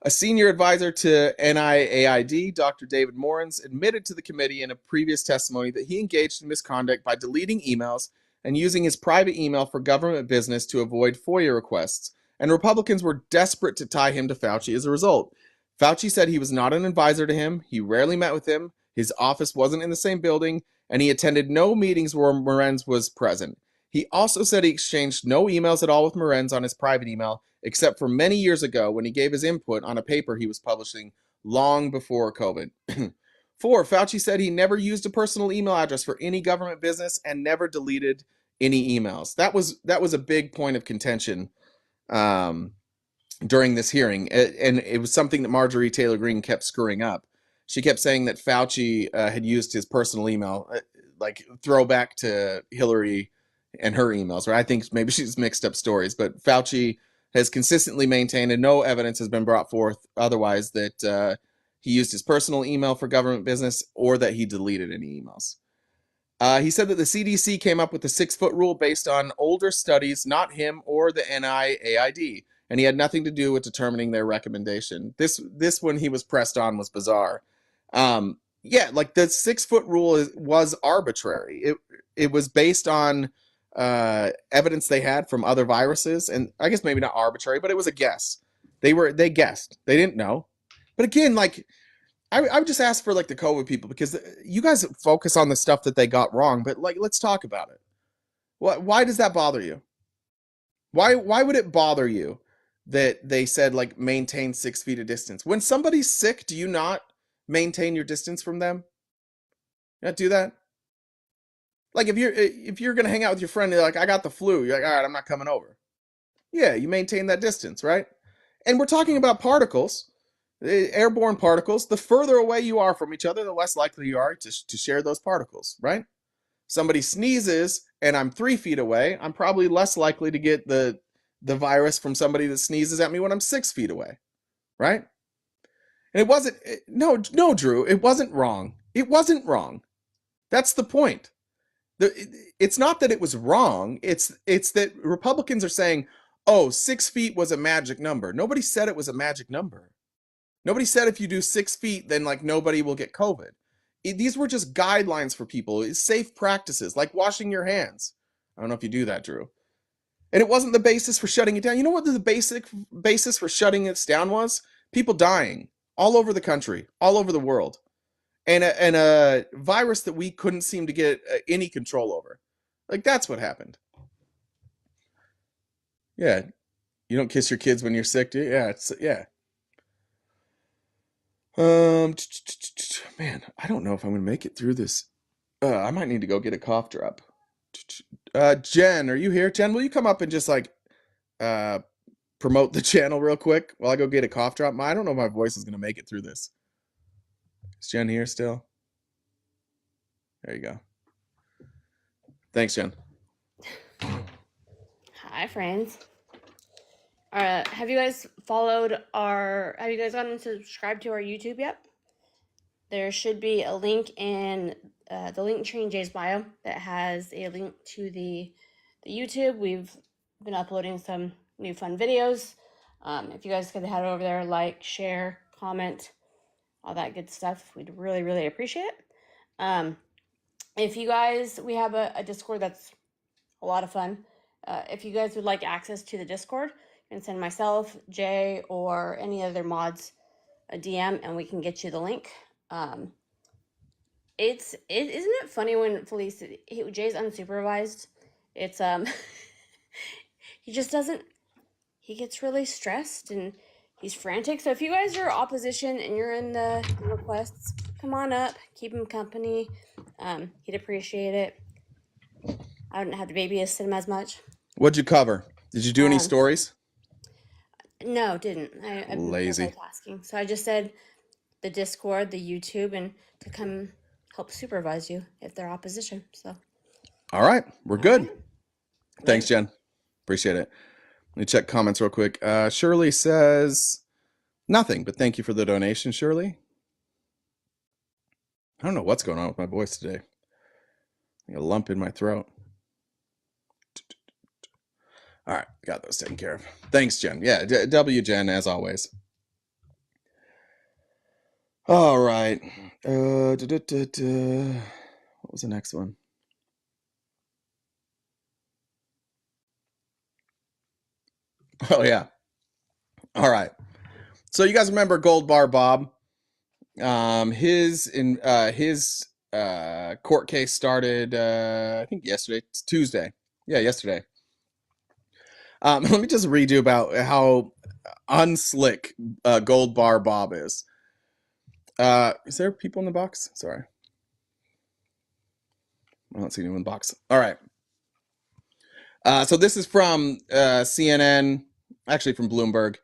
A senior advisor to NIAID, Dr. David Morans, admitted to the committee in a previous testimony that he engaged in misconduct by deleting emails and using his private email for government business to avoid FOIA requests, and Republicans were desperate to tie him to Fauci as a result. Fauci said he was not an advisor to him, he rarely met with him, his office wasn't in the same building, and he attended no meetings where Morans was present. He also said he exchanged no emails at all with Morenz on his private email, except for many years ago when he gave his input on a paper he was publishing long before COVID. 4, Fauci said he never used a personal email address for any government business and never deleted any emails. That was a big point of contention during this hearing, and it was something that Marjorie Taylor Greene kept screwing up. She kept saying that Fauci had used his personal email, like throwback to Hillary and her emails, right? I think maybe she's mixed up stories, but Fauci has consistently maintained, and no evidence has been brought forth otherwise, that he used his personal email for government business or that he deleted any emails. He said that the CDC came up with the 6-foot rule based on older studies, not him or the NIAID, and he had nothing to do with determining their recommendation. This when he was pressed on was bizarre. Yeah, like the 6-foot rule was arbitrary. It was based on evidence they had from other viruses, and I guess maybe not arbitrary, but it was a guess. They guessed. They didn't know. But again, like I would just ask for like the COVID people, because you guys focus on the stuff that they got wrong, but like let's talk about it. Why does that bother you? Why would it bother you that they said like maintain 6 feet of distance? When somebody's sick, do you not maintain your distance from them? You not do that? Like if you're gonna hang out with your friend, you're like, I got the flu. You're like, all right, I'm not coming over. Yeah, you maintain that distance, right? And we're talking about particles, airborne particles. The further away you are from each other, the less likely you are to share those particles, right? Somebody sneezes and I'm 3 feet away, I'm probably less likely to get the virus from somebody that sneezes at me when I'm 6 feet away, right? And it wasn't, no, Drew, it wasn't wrong. It wasn't wrong. That's the point. It's not that it was wrong. It's that Republicans are saying, oh, 6 feet was a magic number. Nobody said it was a magic number. Nobody said if you do 6 feet, then like nobody will get COVID. These were just guidelines for people. It's safe practices, like washing your hands. I don't know if you do that, Drew. And it wasn't the basis for shutting it down. You know what the basic basis for shutting it down was? People dying all over the country, all over the world. And a virus that we couldn't seem to get any control over. Like, that's what happened. Yeah. You don't kiss your kids when you're sick, do you? Yeah, yeah. Man, I don't know if I'm gonna make it through this. I might need to go get a cough drop. Jen, are you here? Jen, will you come up and just like promote the channel real quick while I go get a cough drop? I don't know if my voice is gonna make it through this. Is Jen here still? There you go. Thanks, Jen. Hi, friends. Have you guys have you guys gone and subscribed to our YouTube yet? There should be a link in the link tree in Jay's bio that has a link to the YouTube. We've been uploading some new fun videos. If you guys could head over there, like, share, comment, all that good stuff, we'd really, really appreciate it. If you guys, we have a Discord that's a lot of fun. If you guys would like access to the Discord, you can send myself, Jay, or any other mods a DM, and we can get you the link. Isn't it funny when Jay's unsupervised? It's he just doesn't. He gets really stressed and he's frantic. So if you guys are opposition and you're in the requests, come on up, keep him company. He'd appreciate it. I wouldn't have to babysit him as much. What'd you cover? Did you do any stories? No, didn't. I'm lazy. Multitasking. So I just said the Discord, the YouTube, and to come help supervise you if they're opposition. So. All right, we're good. Right. Thanks, Jen. Appreciate it. Let me check comments real quick. Shirley says nothing, but thank you for the donation, Shirley. I don't know what's going on with my voice today. A lump in my throat. All right, got those taken care of. Thanks, Jen. Yeah, W Jen, as always. All right. What was the next one? Oh, yeah. All right. So you guys remember Gold Bar Bob? His court case started, I think yesterday, Tuesday. Yeah, yesterday. Let me just read you about how unslick Gold Bar Bob is. Is there people in the box? Sorry. I don't see anyone in the box. All right. So this is from CNN, actually from Bloomberg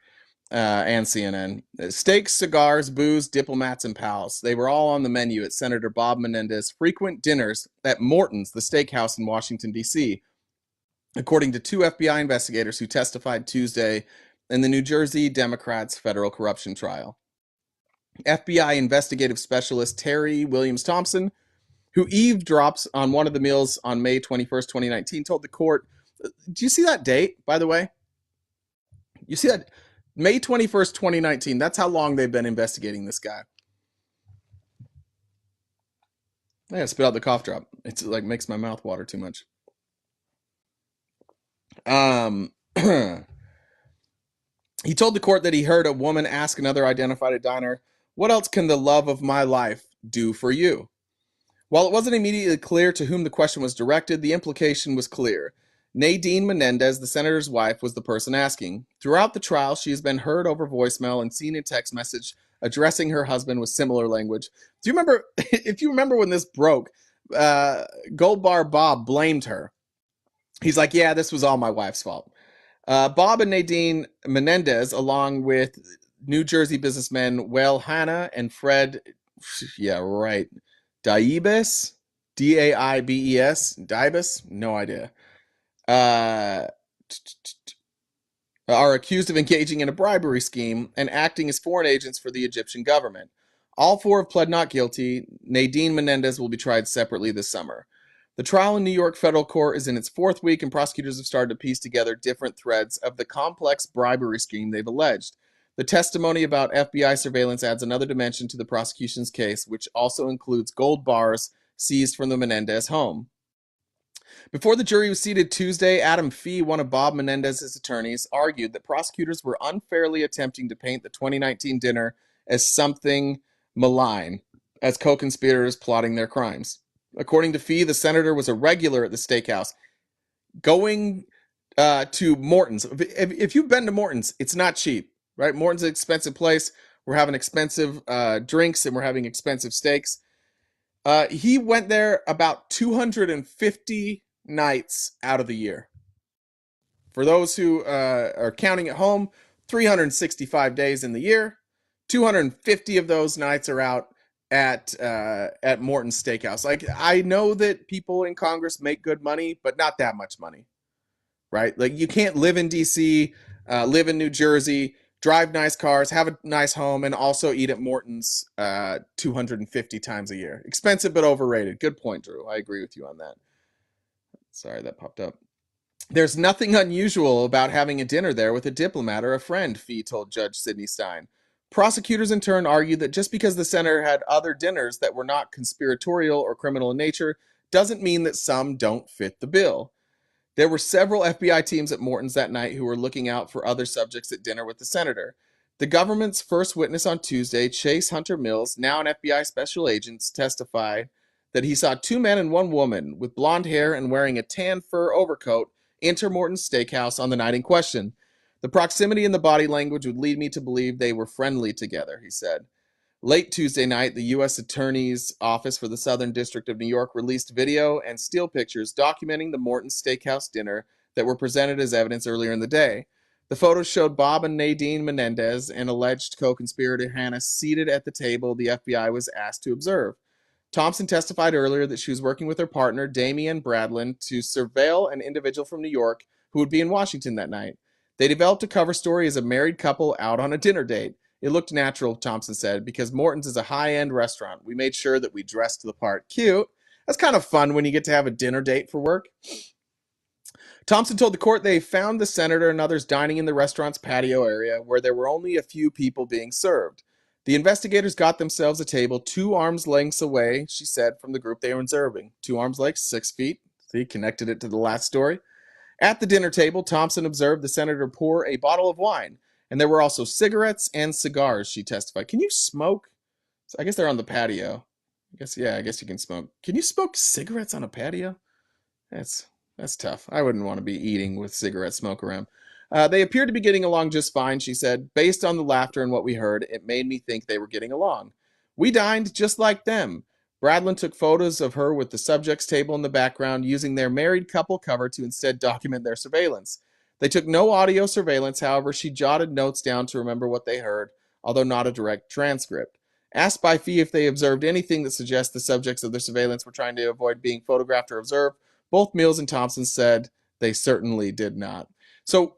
and CNN. Steaks, cigars, booze, diplomats, and pals. They were all on the menu at Senator Bob Menendez's frequent dinners at Morton's, the steakhouse in Washington, D.C., according to two FBI investigators who testified Tuesday in the New Jersey Democrats' federal corruption trial. FBI investigative specialist Terry Williams Thompson, who eavesdrops on one of the meals on May 21st, 2019, told the court, do you see that date, by the way? You see that? May 21st, 2019. That's how long they've been investigating this guy. I gotta spit out the cough drop. It's like makes my mouth water too much. He told the court that he heard a woman ask another identified at diner, "What else can the love of my life do for you?" While it wasn't immediately clear to whom the question was directed, the implication was clear. Nadine Menendez, the senator's wife, was the person asking. Throughout the trial, she has been heard over voicemail and seen in text message addressing her husband with similar language. Do you remember, if you remember when this broke, Gold Bar Bob blamed her. He's like, yeah, this was all my wife's fault. Bob and Nadine Menendez, along with New Jersey businessmen Wael Hanna and Fred, yeah, right, Daibes, Daibes, Daibes, no idea, are accused of engaging in a bribery scheme and acting as foreign agents for the Egyptian government. All four have pled not guilty. Nadine Menendez will be tried separately this summer. The trial in New York federal court is in its fourth week, and prosecutors have started to piece together different threads of the complex bribery scheme they've alleged. The testimony about FBI surveillance adds another dimension to the prosecution's case, which also includes gold bars seized from the Menendez home. Before the jury was seated Tuesday, Adam Fee, one of Bob Menendez's attorneys, argued that prosecutors were unfairly attempting to paint the 2019 dinner as something malign, as co-conspirators plotting their crimes. According to Fee, the senator was a regular at the steakhouse, going to Morton's. If you've been to Morton's, it's not cheap, right? Morton's is an expensive place. We're having expensive drinks and we're having expensive steaks. He went there about 250 nights out of the year. For those who are counting at home, 365 days in the year. 250 of those nights are out at Morton's Steakhouse. Like, I know that people in Congress make good money, but not that much money, right? Like, you can't live in DC, live in New Jersey, drive nice cars, have a nice home, and also eat at Morton's 250 times a year. Expensive but overrated. Good point, Drew. I agree with you on that. Sorry, that popped up. There's nothing unusual about having a dinner there with a diplomat or a friend, Fee told Judge Sidney Stein. Prosecutors in turn argued that just because the senator had other dinners that were not conspiratorial or criminal in nature doesn't mean that some don't fit the bill. There were several FBI teams at Morton's that night who were looking out for other subjects at dinner with the senator. The government's first witness on Tuesday, Chase Hunter Mills, now an FBI special agent, testified that he saw two men and one woman with blonde hair and wearing a tan fur overcoat enter Morton's Steakhouse on the night in question. The proximity and the body language would lead me to believe they were friendly together, he said. Late Tuesday night, the U.S. Attorney's Office for the Southern District of New York released video and still pictures documenting the Morton's Steakhouse dinner that were presented as evidence earlier in the day. The photos showed Bob and Nadine Menendez and alleged co-conspirator Hannah seated at the table the FBI was asked to observe. Thompson testified earlier that she was working with her partner, Damian Bradlin, to surveil an individual from New York who would be in Washington that night. They developed a cover story as a married couple out on a dinner date. It looked natural, Thompson said, because Morton's is a high-end restaurant. We made sure that we dressed the part. Cute. That's kind of fun when you get to have a dinner date for work. Thompson told the court they found the senator and others dining in the restaurant's patio area where there were only a few people being served. The investigators got themselves a table 2 arms lengths away, she said, from the group they were observing. 2 arms lengths, 6 feet. See, connected it to the last story. At the dinner table, Thompson observed the senator pour a bottle of wine, and there were also cigarettes and cigars, she testified. Can you smoke? I guess they're on the patio. I guess you can smoke. Can you smoke cigarettes on a patio? That's That's tough. I wouldn't want to be eating with cigarette smoke around. They appeared to be getting along just fine, she said. Based on the laughter and what we heard, it made me think they were getting along. We dined just like them. Bradlin took photos of her with the subjects table in the background, using their married couple cover to instead document their surveillance. They took no audio surveillance, however, she jotted notes down to remember what they heard, although not a direct transcript. Asked by Fee if they observed anything that suggests the subjects of their surveillance were trying to avoid being photographed or observed, both Mills and Thompson said they certainly did not. So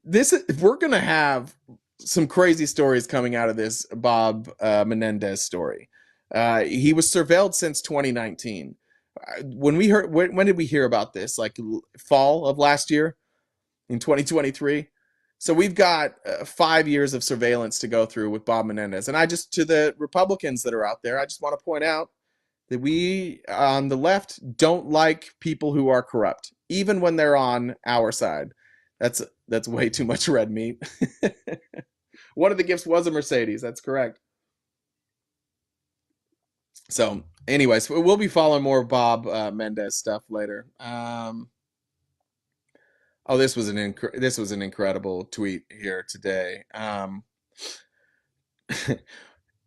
we're going to have some crazy stories coming out of this Bob Menendez story. He was surveilled since 2019. When did we hear about this? Like fall of last year in 2023. So we've got 5 years of surveillance to go through with Bob Menendez. And to the Republicans that are out there, I just want to point out that we on the left don't like people who are corrupt, even when they're on our side. That's way too much red meat. One of the gifts was a Mercedes. That's correct. So, anyways, we'll be following more Bob Menendez stuff later. This was an incredible tweet here today. Yeah,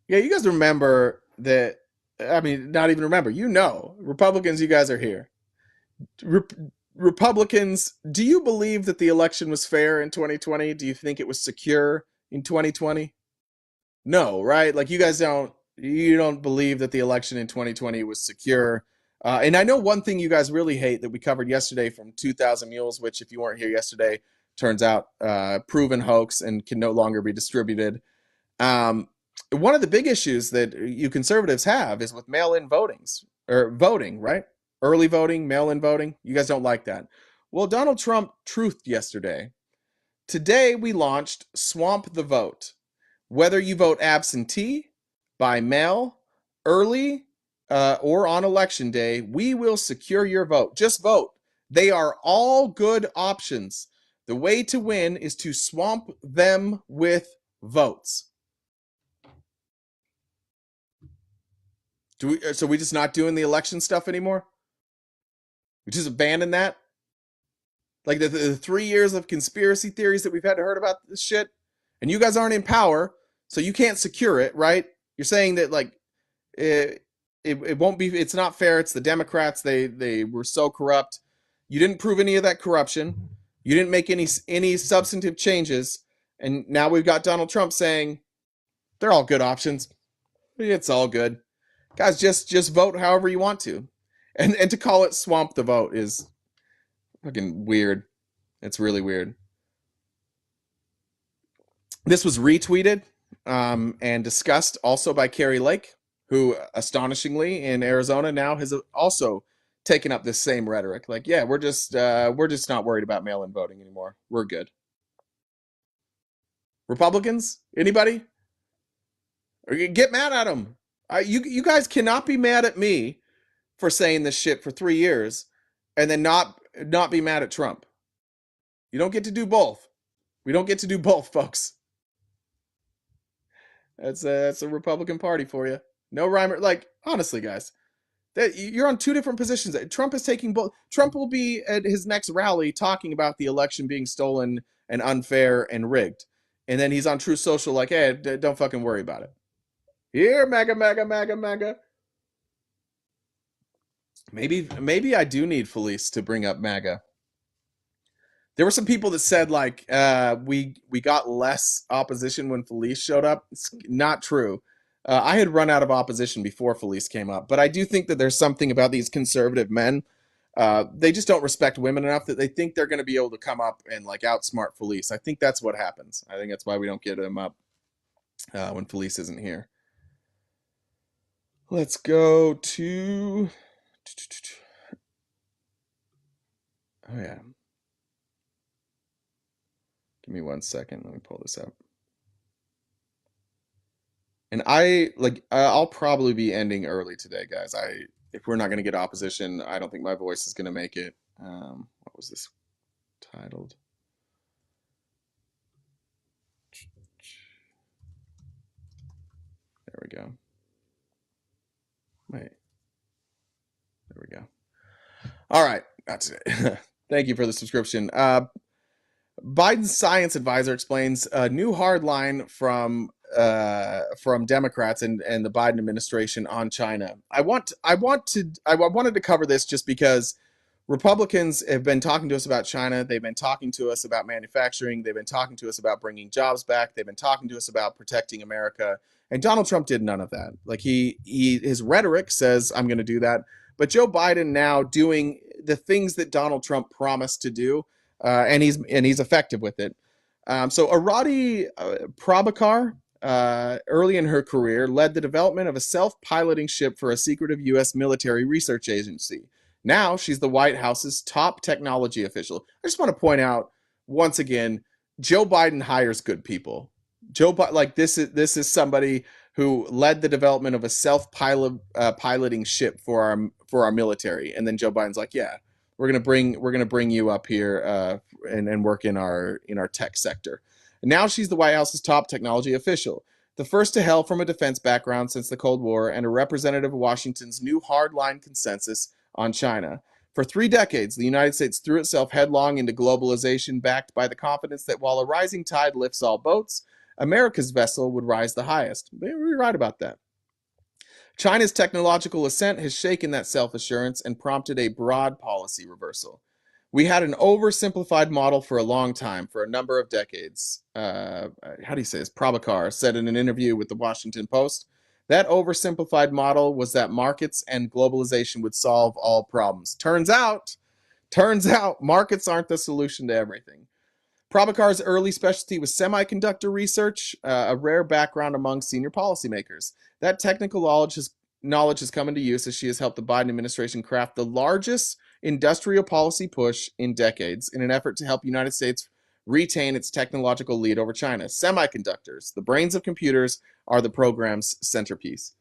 you guys remember that? I mean, not even remember. Republicans, you guys are here. Republicans, do you believe that the election was fair in 2020? Do you think it was secure in 2020? No, right? Like you don't believe that the election in 2020 was secure. And I know one thing you guys really hate that we covered yesterday from 2000 Mules, which if you weren't here yesterday, turns out proven hoax and can no longer be distributed. One of the big issues that you conservatives have is with mail-in voting, right? Early voting, mail-in voting. You guys don't like that. Well, Donald Trump truthed yesterday. Today we launched Swamp the Vote. Whether you vote absentee, by mail, early, or on election day, we will secure your vote. Just vote. They are all good options. The way to win is to swamp them with votes. So we just not doing the election stuff anymore? We just abandon that? Like the 3 years of conspiracy theories that we've had to heard about this shit? And you guys aren't in power, so you can't secure it, right? You're saying that like it won't be, it's not fair. It's the Democrats. They were so corrupt. You didn't prove any of that corruption. You didn't make any substantive changes. And now we've got Donald Trump saying they're all good options. It's all good. Guys, just vote however you want to. And to call it swamp the vote is fucking weird. It's really weird. This was retweeted and discussed also by Carrie Lake, who astonishingly in Arizona now has also taken up this same rhetoric. Like, yeah, we're just not worried about mail-in voting anymore. We're good. Republicans, anybody? Get mad at them. You guys cannot be mad at me for saying this shit for 3 years and then not be mad at Trump. You don't get to do both. We don't get to do both, folks. That's a Republican Party for you. No rhyme. Like, honestly, guys, you're on two different positions. Trump is taking both. Trump will be at his next rally talking about the election being stolen and unfair and rigged. And then he's on Truth Social like, hey, don't fucking worry about it. Here, MAGA, MAGA, MAGA, MAGA. Maybe I do need Felice to bring up MAGA. There were some people that said like we got less opposition when Felice showed up. It's not true. I had run out of opposition before Felice came up, but I do think that there's something about these conservative men. They just don't respect women enough that they think they're going to be able to come up and like outsmart Felice. I think that's what happens. I think that's why we don't get him up when Felice isn't here. Let's go to. Oh yeah. Give me 1 second. Let me pull this up. And I'll probably be ending early today, guys. If we're not going to get opposition, I don't think my voice is going to make it. What was this titled? There we go. Wait. There we go. All right. That's it. Thank you for the subscription. Biden's science advisor explains a new hard line from Democrats and the Biden administration on China. I wanted to cover this just because Republicans have been talking to us about China. They've been talking to us about manufacturing. They've been talking to us about bringing jobs back. They've been talking to us about protecting America. And Donald Trump did none of that. Like his rhetoric says, I'm going to do that. But Joe Biden now doing the things that Donald Trump promised to do, and he's effective with it. So Arati Prabhakar, early in her career, led the development of a self-piloting ship for a secretive U.S. military research agency. Now she's the White House's top technology official. I just want to point out once again, Joe Biden hires good people. This is somebody who led the development of a piloting ship for our military, and then Joe Biden's like, yeah, we're gonna bring you up here and work in our tech sector. And now she's the White House's top technology official, the first to hail from a defense background since the Cold War, and a representative of Washington's new hardline consensus on China. For 3 decades, the United States threw itself headlong into globalization, backed by the confidence that while a rising tide lifts all boats, America's vessel would rise the highest. They were right about that. China's technological ascent has shaken that self-assurance and prompted a broad policy reversal. We had an oversimplified model for a long time, for a number of decades. How do you say this? Prabhakar said in an interview with the Washington Post, that oversimplified model was that markets and globalization would solve all problems. Turns out, markets aren't the solution to everything. Prabhakar's early specialty was semiconductor research, a rare background among senior policymakers. That technical knowledge has come into use as she has helped the Biden administration craft the largest industrial policy push in decades in an effort to help the United States retain its technological lead over China. Semiconductors, the brains of computers, are the program's centerpiece.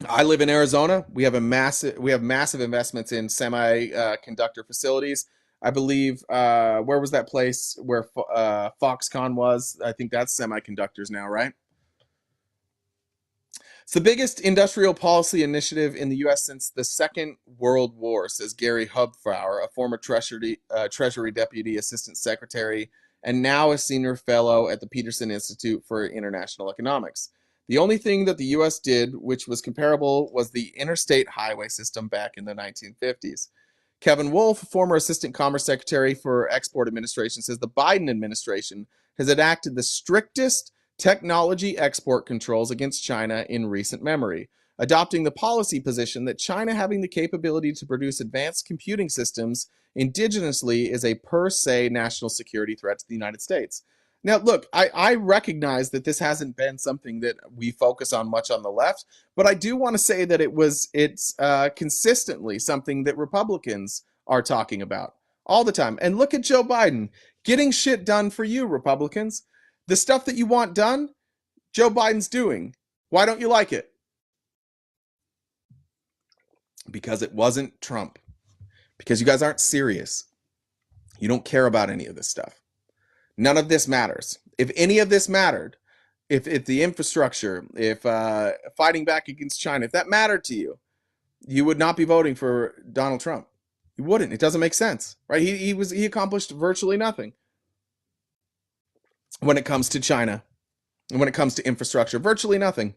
I live in Arizona. We have massive investments in semiconductor facilities. I believe where was that place where Foxconn was? I think that's semiconductors now, right? It's the biggest industrial policy initiative in the U.S. since the Second World War, says Gary Hubfauer, a former Treasury Deputy Assistant Secretary and now a senior fellow at the Peterson Institute for International Economics. The only thing that the U.S. did, which was comparable, was the interstate highway system back in the 1950s. Kevin Wolf, former Assistant Commerce Secretary for Export Administration, says the Biden administration has enacted the strictest technology export controls against China in recent memory, adopting the policy position that China having the capability to produce advanced computing systems indigenously is a per se national security threat to the United States. Now, look, I recognize that this hasn't been something that we focus on much on the left, but I do want to say that it's consistently something that Republicans are talking about all the time. And look at Joe Biden getting shit done for you, Republicans. The stuff that you want done, Joe Biden's doing. Why don't you like it? Because it wasn't Trump. Because you guys aren't serious. You don't care about any of this stuff. None of this matters. If any of this mattered, if the infrastructure, if fighting back against China, if that mattered to you, you would not be voting for Donald Trump. You wouldn't. It doesn't make sense, right? He accomplished virtually nothing when it comes to China and when it comes to infrastructure. Virtually nothing.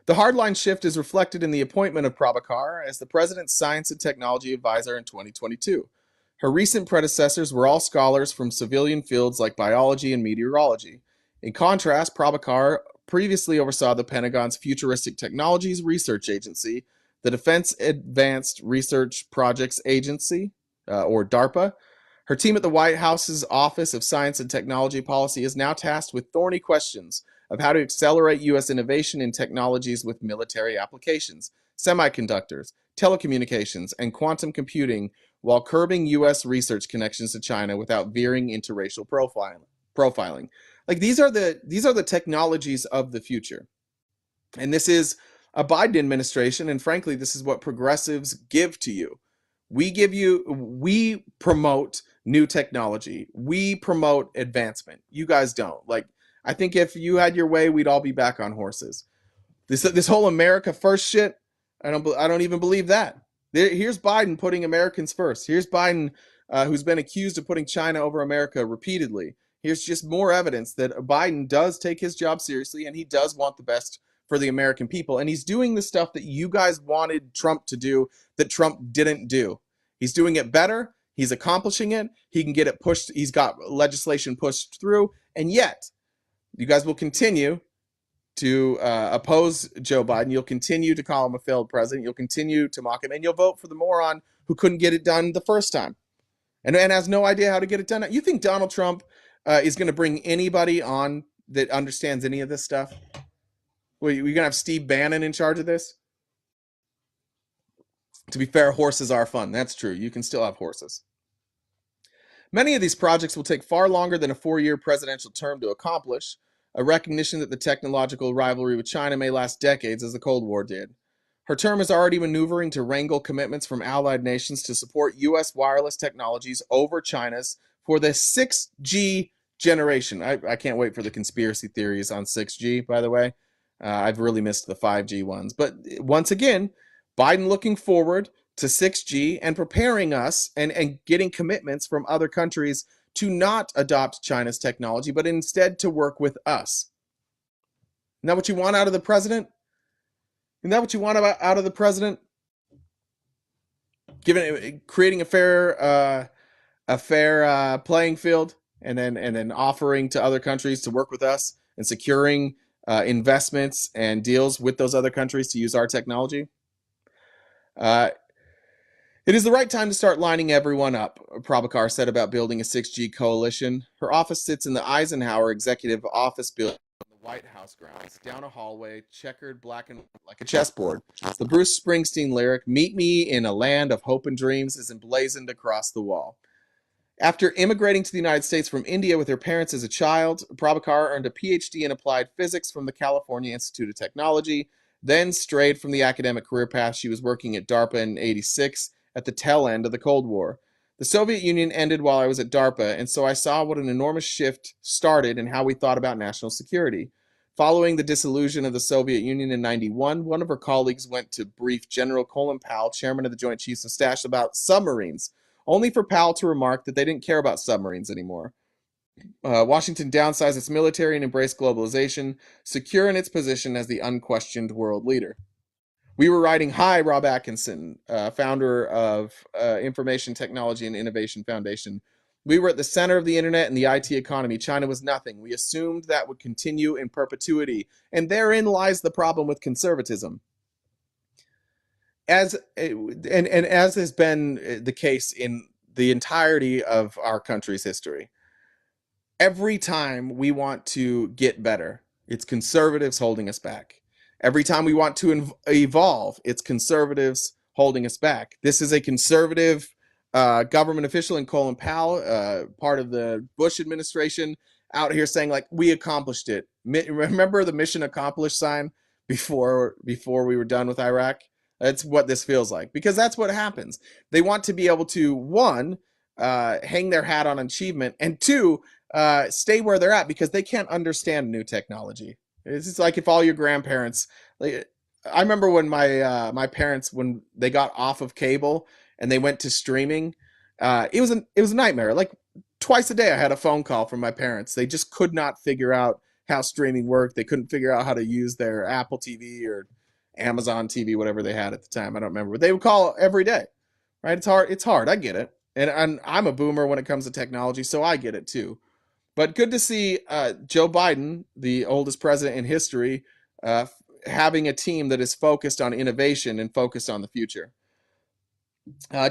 The hardline shift is reflected in the appointment of Prabhakar as the president's science and technology advisor in 2022. Her recent predecessors were all scholars from civilian fields like biology and meteorology. In contrast, Prabhakar previously oversaw the Pentagon's Futuristic Technologies Research Agency, the Defense Advanced Research Projects Agency, or DARPA. Her team at the White House's Office of Science and Technology Policy is now tasked with thorny questions of how to accelerate U.S. innovation in technologies with military applications, semiconductors, telecommunications, and quantum computing, while curbing U.S. research connections to China without veering into racial profiling. Like these are the technologies of the future. And this is a Biden administration, and frankly, this is what progressives give to you. We promote new technology. We promote advancement. You guys don't. Like, I think if you had your way, we'd all be back on horses. This whole America first shit, I don't even believe that. Here's Biden putting Americans first. Here's Biden, who's been accused of putting China over America repeatedly. Here's just more evidence that Biden does take his job seriously and he does want the best for the American people. And he's doing the stuff that you guys wanted Trump to do that Trump didn't do. He's doing it better. He's accomplishing it. He can get it pushed. He's got legislation pushed through. And yet, you guys will continue to oppose Joe Biden. You'll continue to call him a failed president. You'll continue to mock him. And you'll vote for the moron who couldn't get it done the first time and has no idea how to get it done. You think Donald Trump is going to bring anybody on that understands any of this stuff? Well, you're going to have Steve Bannon in charge of this? To be fair, horses are fun. That's true. You can still have horses. Many of these projects will take far longer than a 4-year presidential term to accomplish, a recognition that the technological rivalry with China may last decades as the Cold War did. Her term is already maneuvering to wrangle commitments from allied nations to support U.S. wireless technologies over China's for the 6G generation. I can't wait for the conspiracy theories on 6G, by the way. I've really missed the 5G ones. But once again, Biden looking forward to 6G and preparing us and getting commitments from other countries to not adopt China's technology, but instead to work with us. Isn't that what you want out of the president? Isn't that what you want out of the president? Creating a fair playing field, and then offering to other countries to work with us and securing investments and deals with those other countries to use our technology. It is the right time to start lining everyone up, Prabhakar said about building a 6G coalition. Her office sits in the Eisenhower Executive Office building on the White House grounds, down a hallway, checkered black and white like a chessboard. The Bruce Springsteen lyric, "Meet me in a land of hope and dreams," is emblazoned across the wall. After immigrating to the United States from India with her parents as a child, Prabhakar earned a PhD in applied physics from the California Institute of Technology, then strayed from the academic career path. She was working at DARPA in '86 at the tail end of the Cold War. The Soviet Union ended while I was at DARPA, and so I saw what an enormous shift started in how we thought about national security. Following the dissolution of the Soviet Union in '91, one of her colleagues went to brief General Colin Powell, chairman of the Joint Chiefs of Staff, about submarines, only for Powell to remark that they didn't care about submarines anymore. Washington downsized its military and embraced globalization, secure in its position as the unquestioned world leader. We were riding high, Rob Atkinson, founder of Information Technology and Innovation Foundation. We were at the center of the internet and the IT economy. China was nothing. We assumed that would continue in perpetuity. And therein lies the problem with conservatism. As has been the case in the entirety of our country's history, every time we want to get better, it's conservatives holding us back. Every time we want to evolve, it's conservatives holding us back. This is a conservative government official in Colin Powell, part of the Bush administration, out here saying, like, we accomplished it. Remember the mission accomplished sign before we were done with Iraq? That's what this feels like, because that's what happens. They want to be able to, one, hang their hat on achievement, and two, stay where they're at because they can't understand new technology. It's just like if all your grandparents, like, I remember when my parents, when they got off of cable and they went to streaming, it was a nightmare. Like twice a day I had a phone call from my parents. They just could not figure out how streaming worked. They couldn't figure out how to use their Apple TV or Amazon TV, whatever they had at the time. I don't remember, but they would call every day, right? It's hard. I get it. And I'm a boomer when it comes to technology, so I get it too. But good to see Joe Biden, the oldest president in history, having a team that is focused on innovation and focused on the future.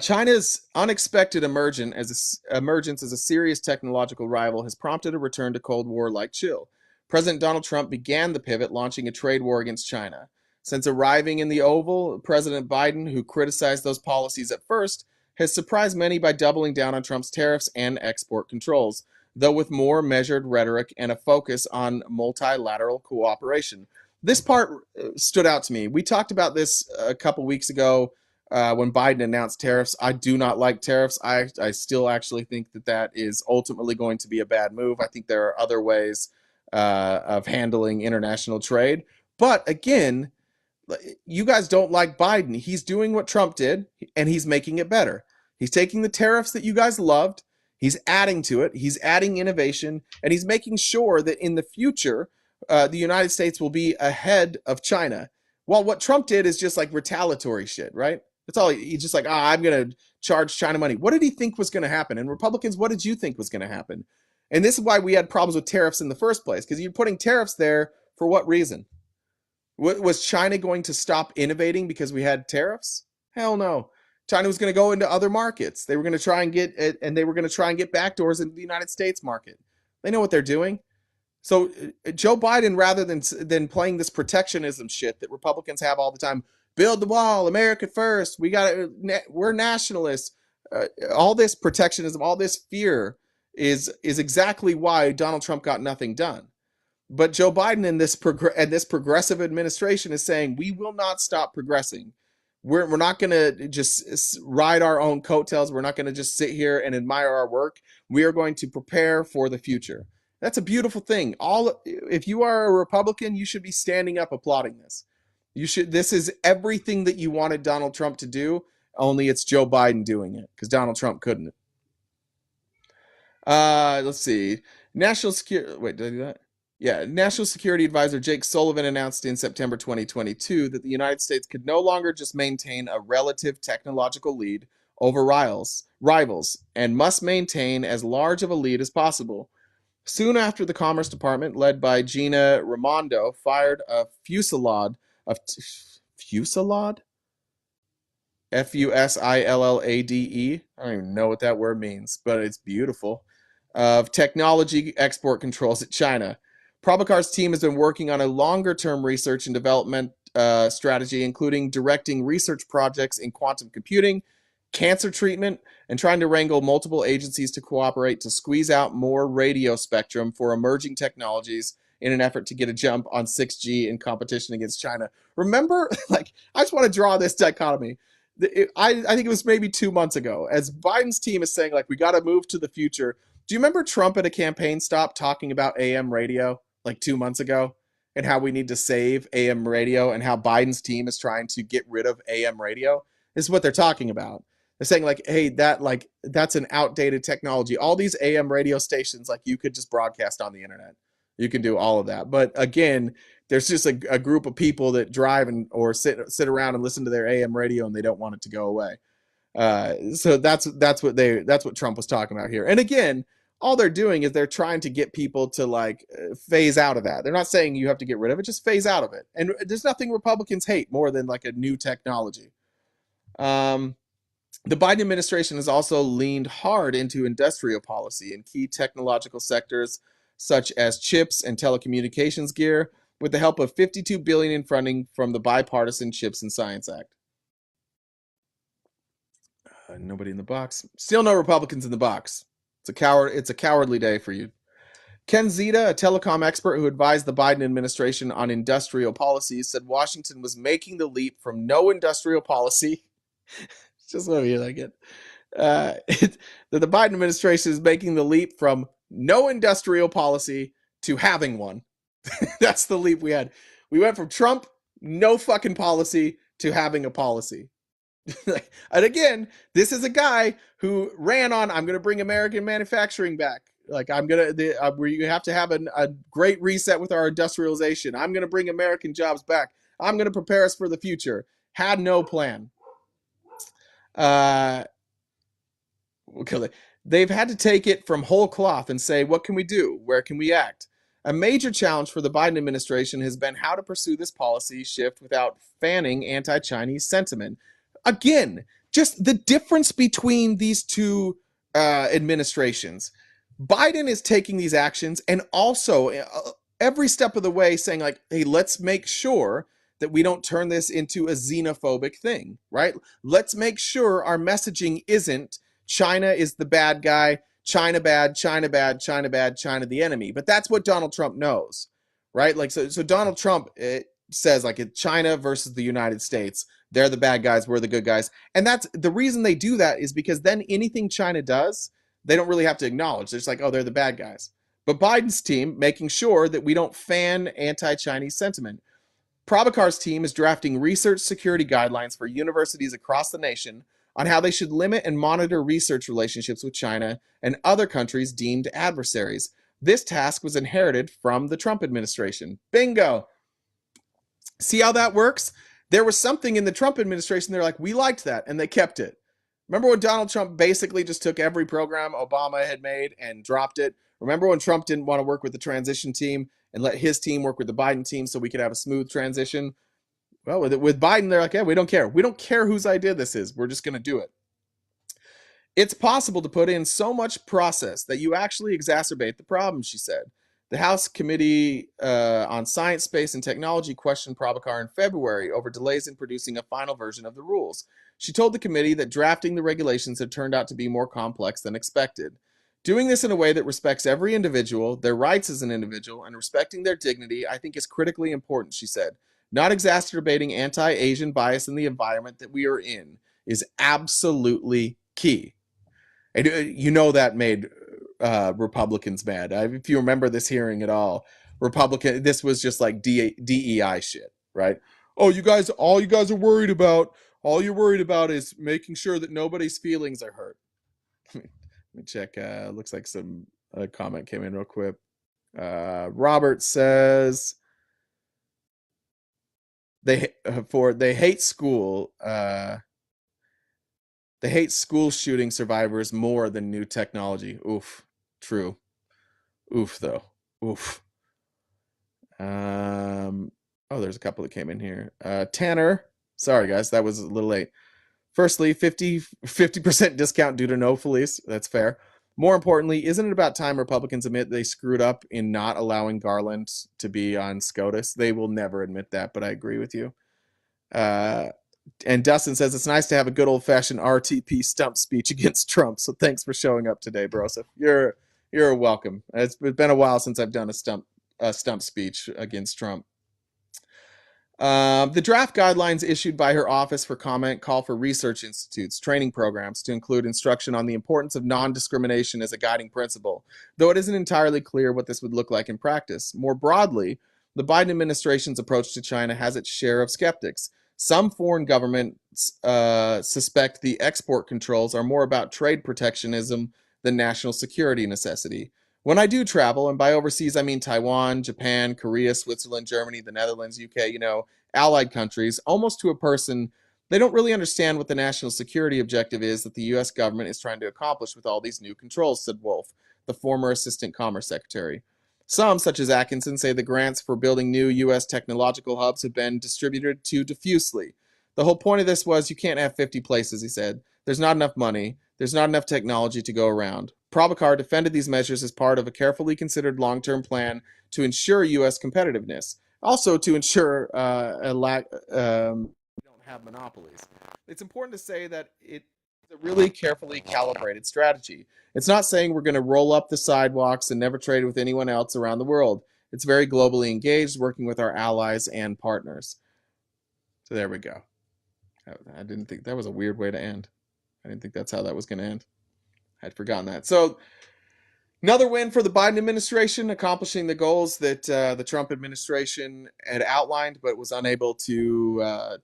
China's unexpected emergence as a serious technological rival has prompted a return to Cold War-like chill. President Donald Trump began the pivot, launching a trade war against China. Since arriving in the Oval, President Biden, who criticized those policies at first, has surprised many by doubling down on Trump's tariffs and export controls, though with more measured rhetoric and a focus on multilateral cooperation. This part stood out to me. We talked about this a couple weeks ago when Biden announced tariffs. I do not like tariffs. I still actually think that is ultimately going to be a bad move. I think there are other ways of handling international trade. But again, you guys don't like Biden. He's doing what Trump did, and he's making it better. He's taking the tariffs that you guys loved, he's adding to it, he's adding innovation, and he's making sure that in the future, the United States will be ahead of China. Well, what Trump did is just like retaliatory shit, right? That's all. He's just like, I'm going to charge China money. What did he think was going to happen? And Republicans, what did you think was going to happen? And this is why we had problems with tariffs in the first place, because you're putting tariffs there for what reason? Was China going to stop innovating because we had tariffs? Hell no. China was going to go into other markets. They were going to try and get it, and they were going to try and get backdoors into the United States market. They know what they're doing. So Joe Biden, rather than playing this protectionism shit that Republicans have all the time, build the wall, America first. We're nationalists. All this protectionism, all this fear is exactly why Donald Trump got nothing done. But Joe Biden and this progressive administration is saying we will not stop progressing. We're not going to just ride our own coattails. We're not going to just sit here and admire our work. We are going to prepare for the future. That's a beautiful thing. If you are a Republican, you should be standing up applauding this. This is everything that you wanted Donald Trump to do, only it's Joe Biden doing it because Donald Trump couldn't. Let's see. National Security. Wait, did I do that? Yeah, National Security Advisor Jake Sullivan announced in September 2022 that the United States could no longer just maintain a relative technological lead over rivals and must maintain as large of a lead as possible. Soon after, the Commerce Department, led by Gina Raimondo, fired a fusillade of fusillade? Fusillade? I don't even know what that word means, but it's beautiful. Of technology export controls at China. Prabhakar's team has been working on a longer-term research and development strategy, including directing research projects in quantum computing, cancer treatment, and trying to wrangle multiple agencies to cooperate to squeeze out more radio spectrum for emerging technologies in an effort to get a jump on 6G in competition against China. Remember, I just want to draw this dichotomy. I think it was maybe 2 months ago, as Biden's team is saying, we got to move to the future. Do you remember Trump at a campaign stop talking about AM radio 2 months ago and how we need to save AM radio and how Biden's team is trying to get rid of AM radio? This is what they're talking about. They're saying hey, that's an outdated technology. All these AM radio stations, you could just broadcast on the internet. You can do all of that. But again, there's just a group of people that drive or sit around and listen to their AM radio, and they don't want it to go away. So that's what Trump was talking about here. And again, all they're doing is they're trying to get people to phase out of that. They're not saying you have to get rid of it, just phase out of it. And there's nothing Republicans hate more than a new technology. The Biden administration has also leaned hard into industrial policy in key technological sectors such as chips and telecommunications gear, with the help of $52 billion in funding from the bipartisan Chips and Science Act. Nobody in the box. Still no Republicans in the box. It's a cowardly day for you. Ken Zita, a telecom expert who advised the Biden administration on industrial policies, said Washington was making the leap from no industrial policy. Just let me hear that again. That the Biden administration is making the leap from no industrial policy to having one. That's the leap we had. We went from Trump, no fucking policy, to having a policy. And again, this is a guy who ran on, I'm going to bring American manufacturing back. We have to have a great reset with our industrialization. I'm going to bring American jobs back. I'm going to prepare us for the future. Had no plan. They've had to take it from whole cloth and say, what can we do? Where can we act? A major challenge for the Biden administration has been how to pursue this policy shift without fanning anti-Chinese sentiment. Again, just the difference between these two administrations. Biden is taking these actions and also every step of the way saying hey, let's make sure that we don't turn this into a xenophobic thing, right? Let's make sure our messaging isn't China is the bad guy, China bad, China bad, China bad, China the enemy. But that's what Donald Trump knows, right? So Donald Trump says it's China versus the United States. They're the bad guys, we're the good guys. And that's the reason they do that is because then anything China does, they don't really have to acknowledge. They're just oh, they're the bad guys. But Biden's team making sure that we don't fan anti-Chinese sentiment. Prabhakar's team is drafting research security guidelines for universities across the nation on how they should limit and monitor research relationships with China and other countries deemed adversaries. This task was inherited from the Trump administration. Bingo! See how that works? There was something in the Trump administration, they're like, we liked that, and they kept it. Remember when Donald Trump basically just took every program Obama had made and dropped it? Remember when Trump didn't want to work with the transition team and let his team work with the Biden team so we could have a smooth transition? Well, with Biden, they're like, yeah, we don't care. We don't care whose idea this is. We're just going to do it. It's possible to put in so much process that you actually exacerbate the problem, she said. The House Committee on Science, Space, and Technology questioned Prabhakar in February over delays in producing a final version of the rules. She told the committee that drafting the regulations had turned out to be more complex than expected. Doing this in a way that respects every individual, their rights as an individual, and respecting their dignity, I think is critically important, she said. Not exacerbating anti-Asian bias in the environment that we are in is absolutely key. And you know that made Republicans mad. If you remember this hearing at all, this was just like DEI shit, right? Oh, all you guys are worried about, all you're worried about is making sure that nobody's feelings are hurt. Let me check. Looks like some comment came in real quick. Robert says they hate school. They hate school shooting survivors more than new technology. Oof. True. Oof, though. Oof. There's a couple that came in here. Tanner. Sorry, guys. That was a little late. Firstly, 50% discount due to no police. That's fair. More importantly, isn't it about time Republicans admit they screwed up in not allowing Garland to be on SCOTUS? They will never admit that, but I agree with you. And Dustin says it's nice to have a good old-fashioned RTP stump speech against Trump. So thanks for showing up today, Broseph. You're welcome. It's been a while since I've done a stump speech against Trump. The draft guidelines issued by her office for comment call for research institutes, training programs to include instruction on the importance of non-discrimination as a guiding principle, though it isn't entirely clear what this would look like in practice. More broadly, the Biden administration's approach to China has its share of skeptics. Some foreign governments suspect the export controls are more about trade protectionism than national security necessity. When I do travel, and by overseas I mean Taiwan, Japan, Korea, Switzerland, Germany, the Netherlands, UK, allied countries, almost to a person, they don't really understand what the national security objective is that the U.S. government is trying to accomplish with all these new controls, said Wolf, the former Assistant Commerce Secretary. Some, such as Atkinson, say the grants for building new U.S. technological hubs have been distributed too diffusely. The whole point of this was you can't have 50 places, he said. There's not enough money. There's not enough technology to go around. Prabhakar defended these measures as part of a carefully considered long-term plan to ensure U.S. competitiveness, also to ensure we don't have monopolies. It's important to say that it's a really carefully calibrated strategy. It's not saying we're going to roll up the sidewalks and never trade with anyone else around the world. It's very globally engaged, working with our allies and partners. So there we go. I didn't think that was a weird way to end. I didn't think that's how that was going to end. I'd forgotten that. So another win for the Biden administration, accomplishing the goals that the Trump administration had outlined, but was unable to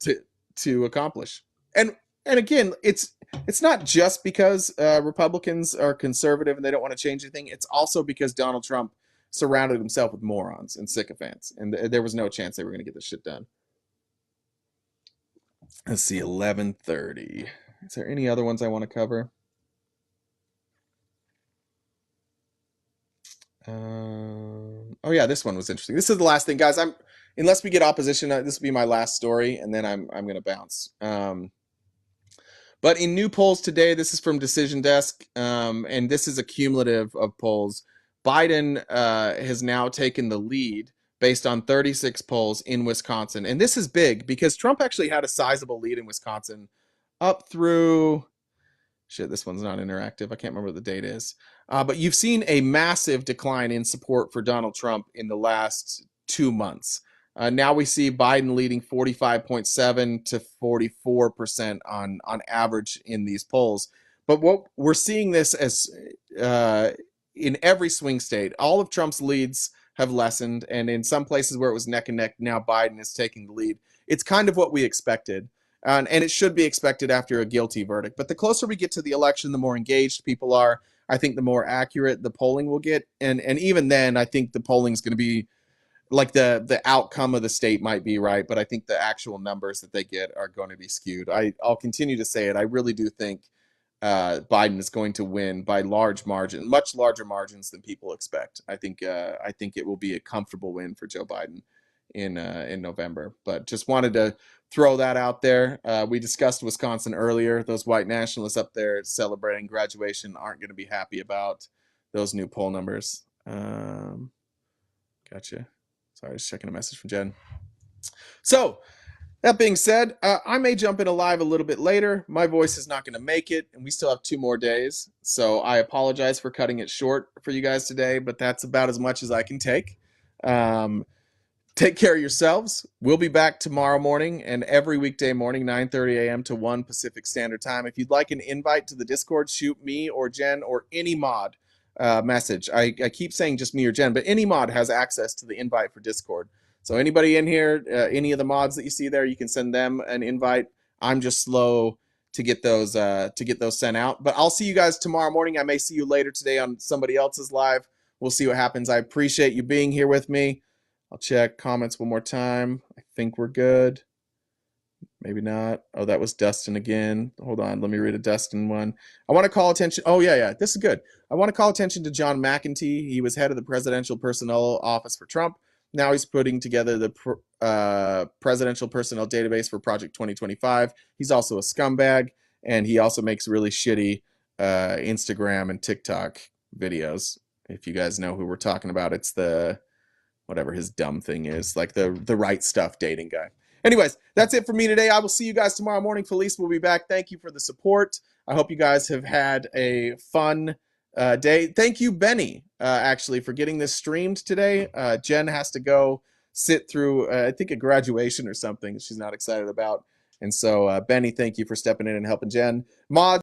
accomplish. And again, it's not just because Republicans are conservative and they don't want to change anything. It's also because Donald Trump surrounded himself with morons and sycophants, and there was no chance they were going to get this shit done. Let's see, 11:30. Is there any other ones I want to cover? Oh yeah, this one was interesting. This is the last thing, guys. Unless we get opposition, this will be my last story, and then I'm gonna bounce. But in new polls today, this is from Decision Desk, and this is a cumulative of polls. Biden has now taken the lead based on 36 polls in Wisconsin, and this is big because Trump actually had a sizable lead in Wisconsin up through. Shit, this one's not interactive. I can't remember what the date is. But you've seen a massive decline in support for Donald Trump in the last 2 months. Now we see Biden leading 45.7 to 44% on average in these polls. But what we're seeing this as in every swing state, all of Trump's leads have lessened, and in some places where it was neck and neck, now Biden is taking the lead. It's kind of what we expected, and it should be expected after a guilty verdict. But the closer we get to the election, the more engaged people are. I think the more accurate the polling will get, and even then, I think the polling is going to be like the outcome of the state might be right, but I think the actual numbers that they get are going to be skewed. I'll continue to say it. I really do think Biden is going to win by large margin, much larger margins than people expect. I think it will be a comfortable win for Joe Biden in November. But just wanted to throw that out there. We discussed Wisconsin earlier. Those white nationalists up there celebrating graduation aren't going to be happy about those new poll numbers. Gotcha. Sorry, just checking a message from Jen. So, that being said, I may jump in live a little bit later. My voice is not going to make it, and we still have 2 more days. So I apologize for cutting it short for you guys today, but that's about as much as I can take. Take care of yourselves. We'll be back tomorrow morning and every weekday morning, 9:30 a.m. to 1 Pacific Standard Time. If you'd like an invite to the Discord, shoot me or Jen or any mod message. I keep saying just me or Jen, but any mod has access to the invite for Discord. So anybody in here, any of the mods that you see there, you can send them an invite. I'm just slow to get those sent out. But I'll see you guys tomorrow morning. I may see you later today on somebody else's live. We'll see what happens. I appreciate you being here with me. I'll check comments one more time. I think we're good. Maybe not. Oh, that was Dustin again. Hold on. Let me read a Dustin one. I want to call attention. Oh, yeah. This is good. I want to call attention to John McEntee. He was head of the Presidential Personnel Office for Trump. Now he's putting together the Presidential Personnel Database for Project 2025. He's also a scumbag, and he also makes really shitty Instagram and TikTok videos. If you guys know who we're talking about, it's the whatever his dumb thing is, like the right stuff dating guy. Anyways, that's it for me today. I will see you guys tomorrow morning. Felice will be back. Thank you for the support. I hope you guys have had a fun day. Thank you, Benny, actually, for getting this streamed today. Jen has to go sit through, I think, a graduation or something she's not excited about. And so, Benny, thank you for stepping in and helping Jen. Mod.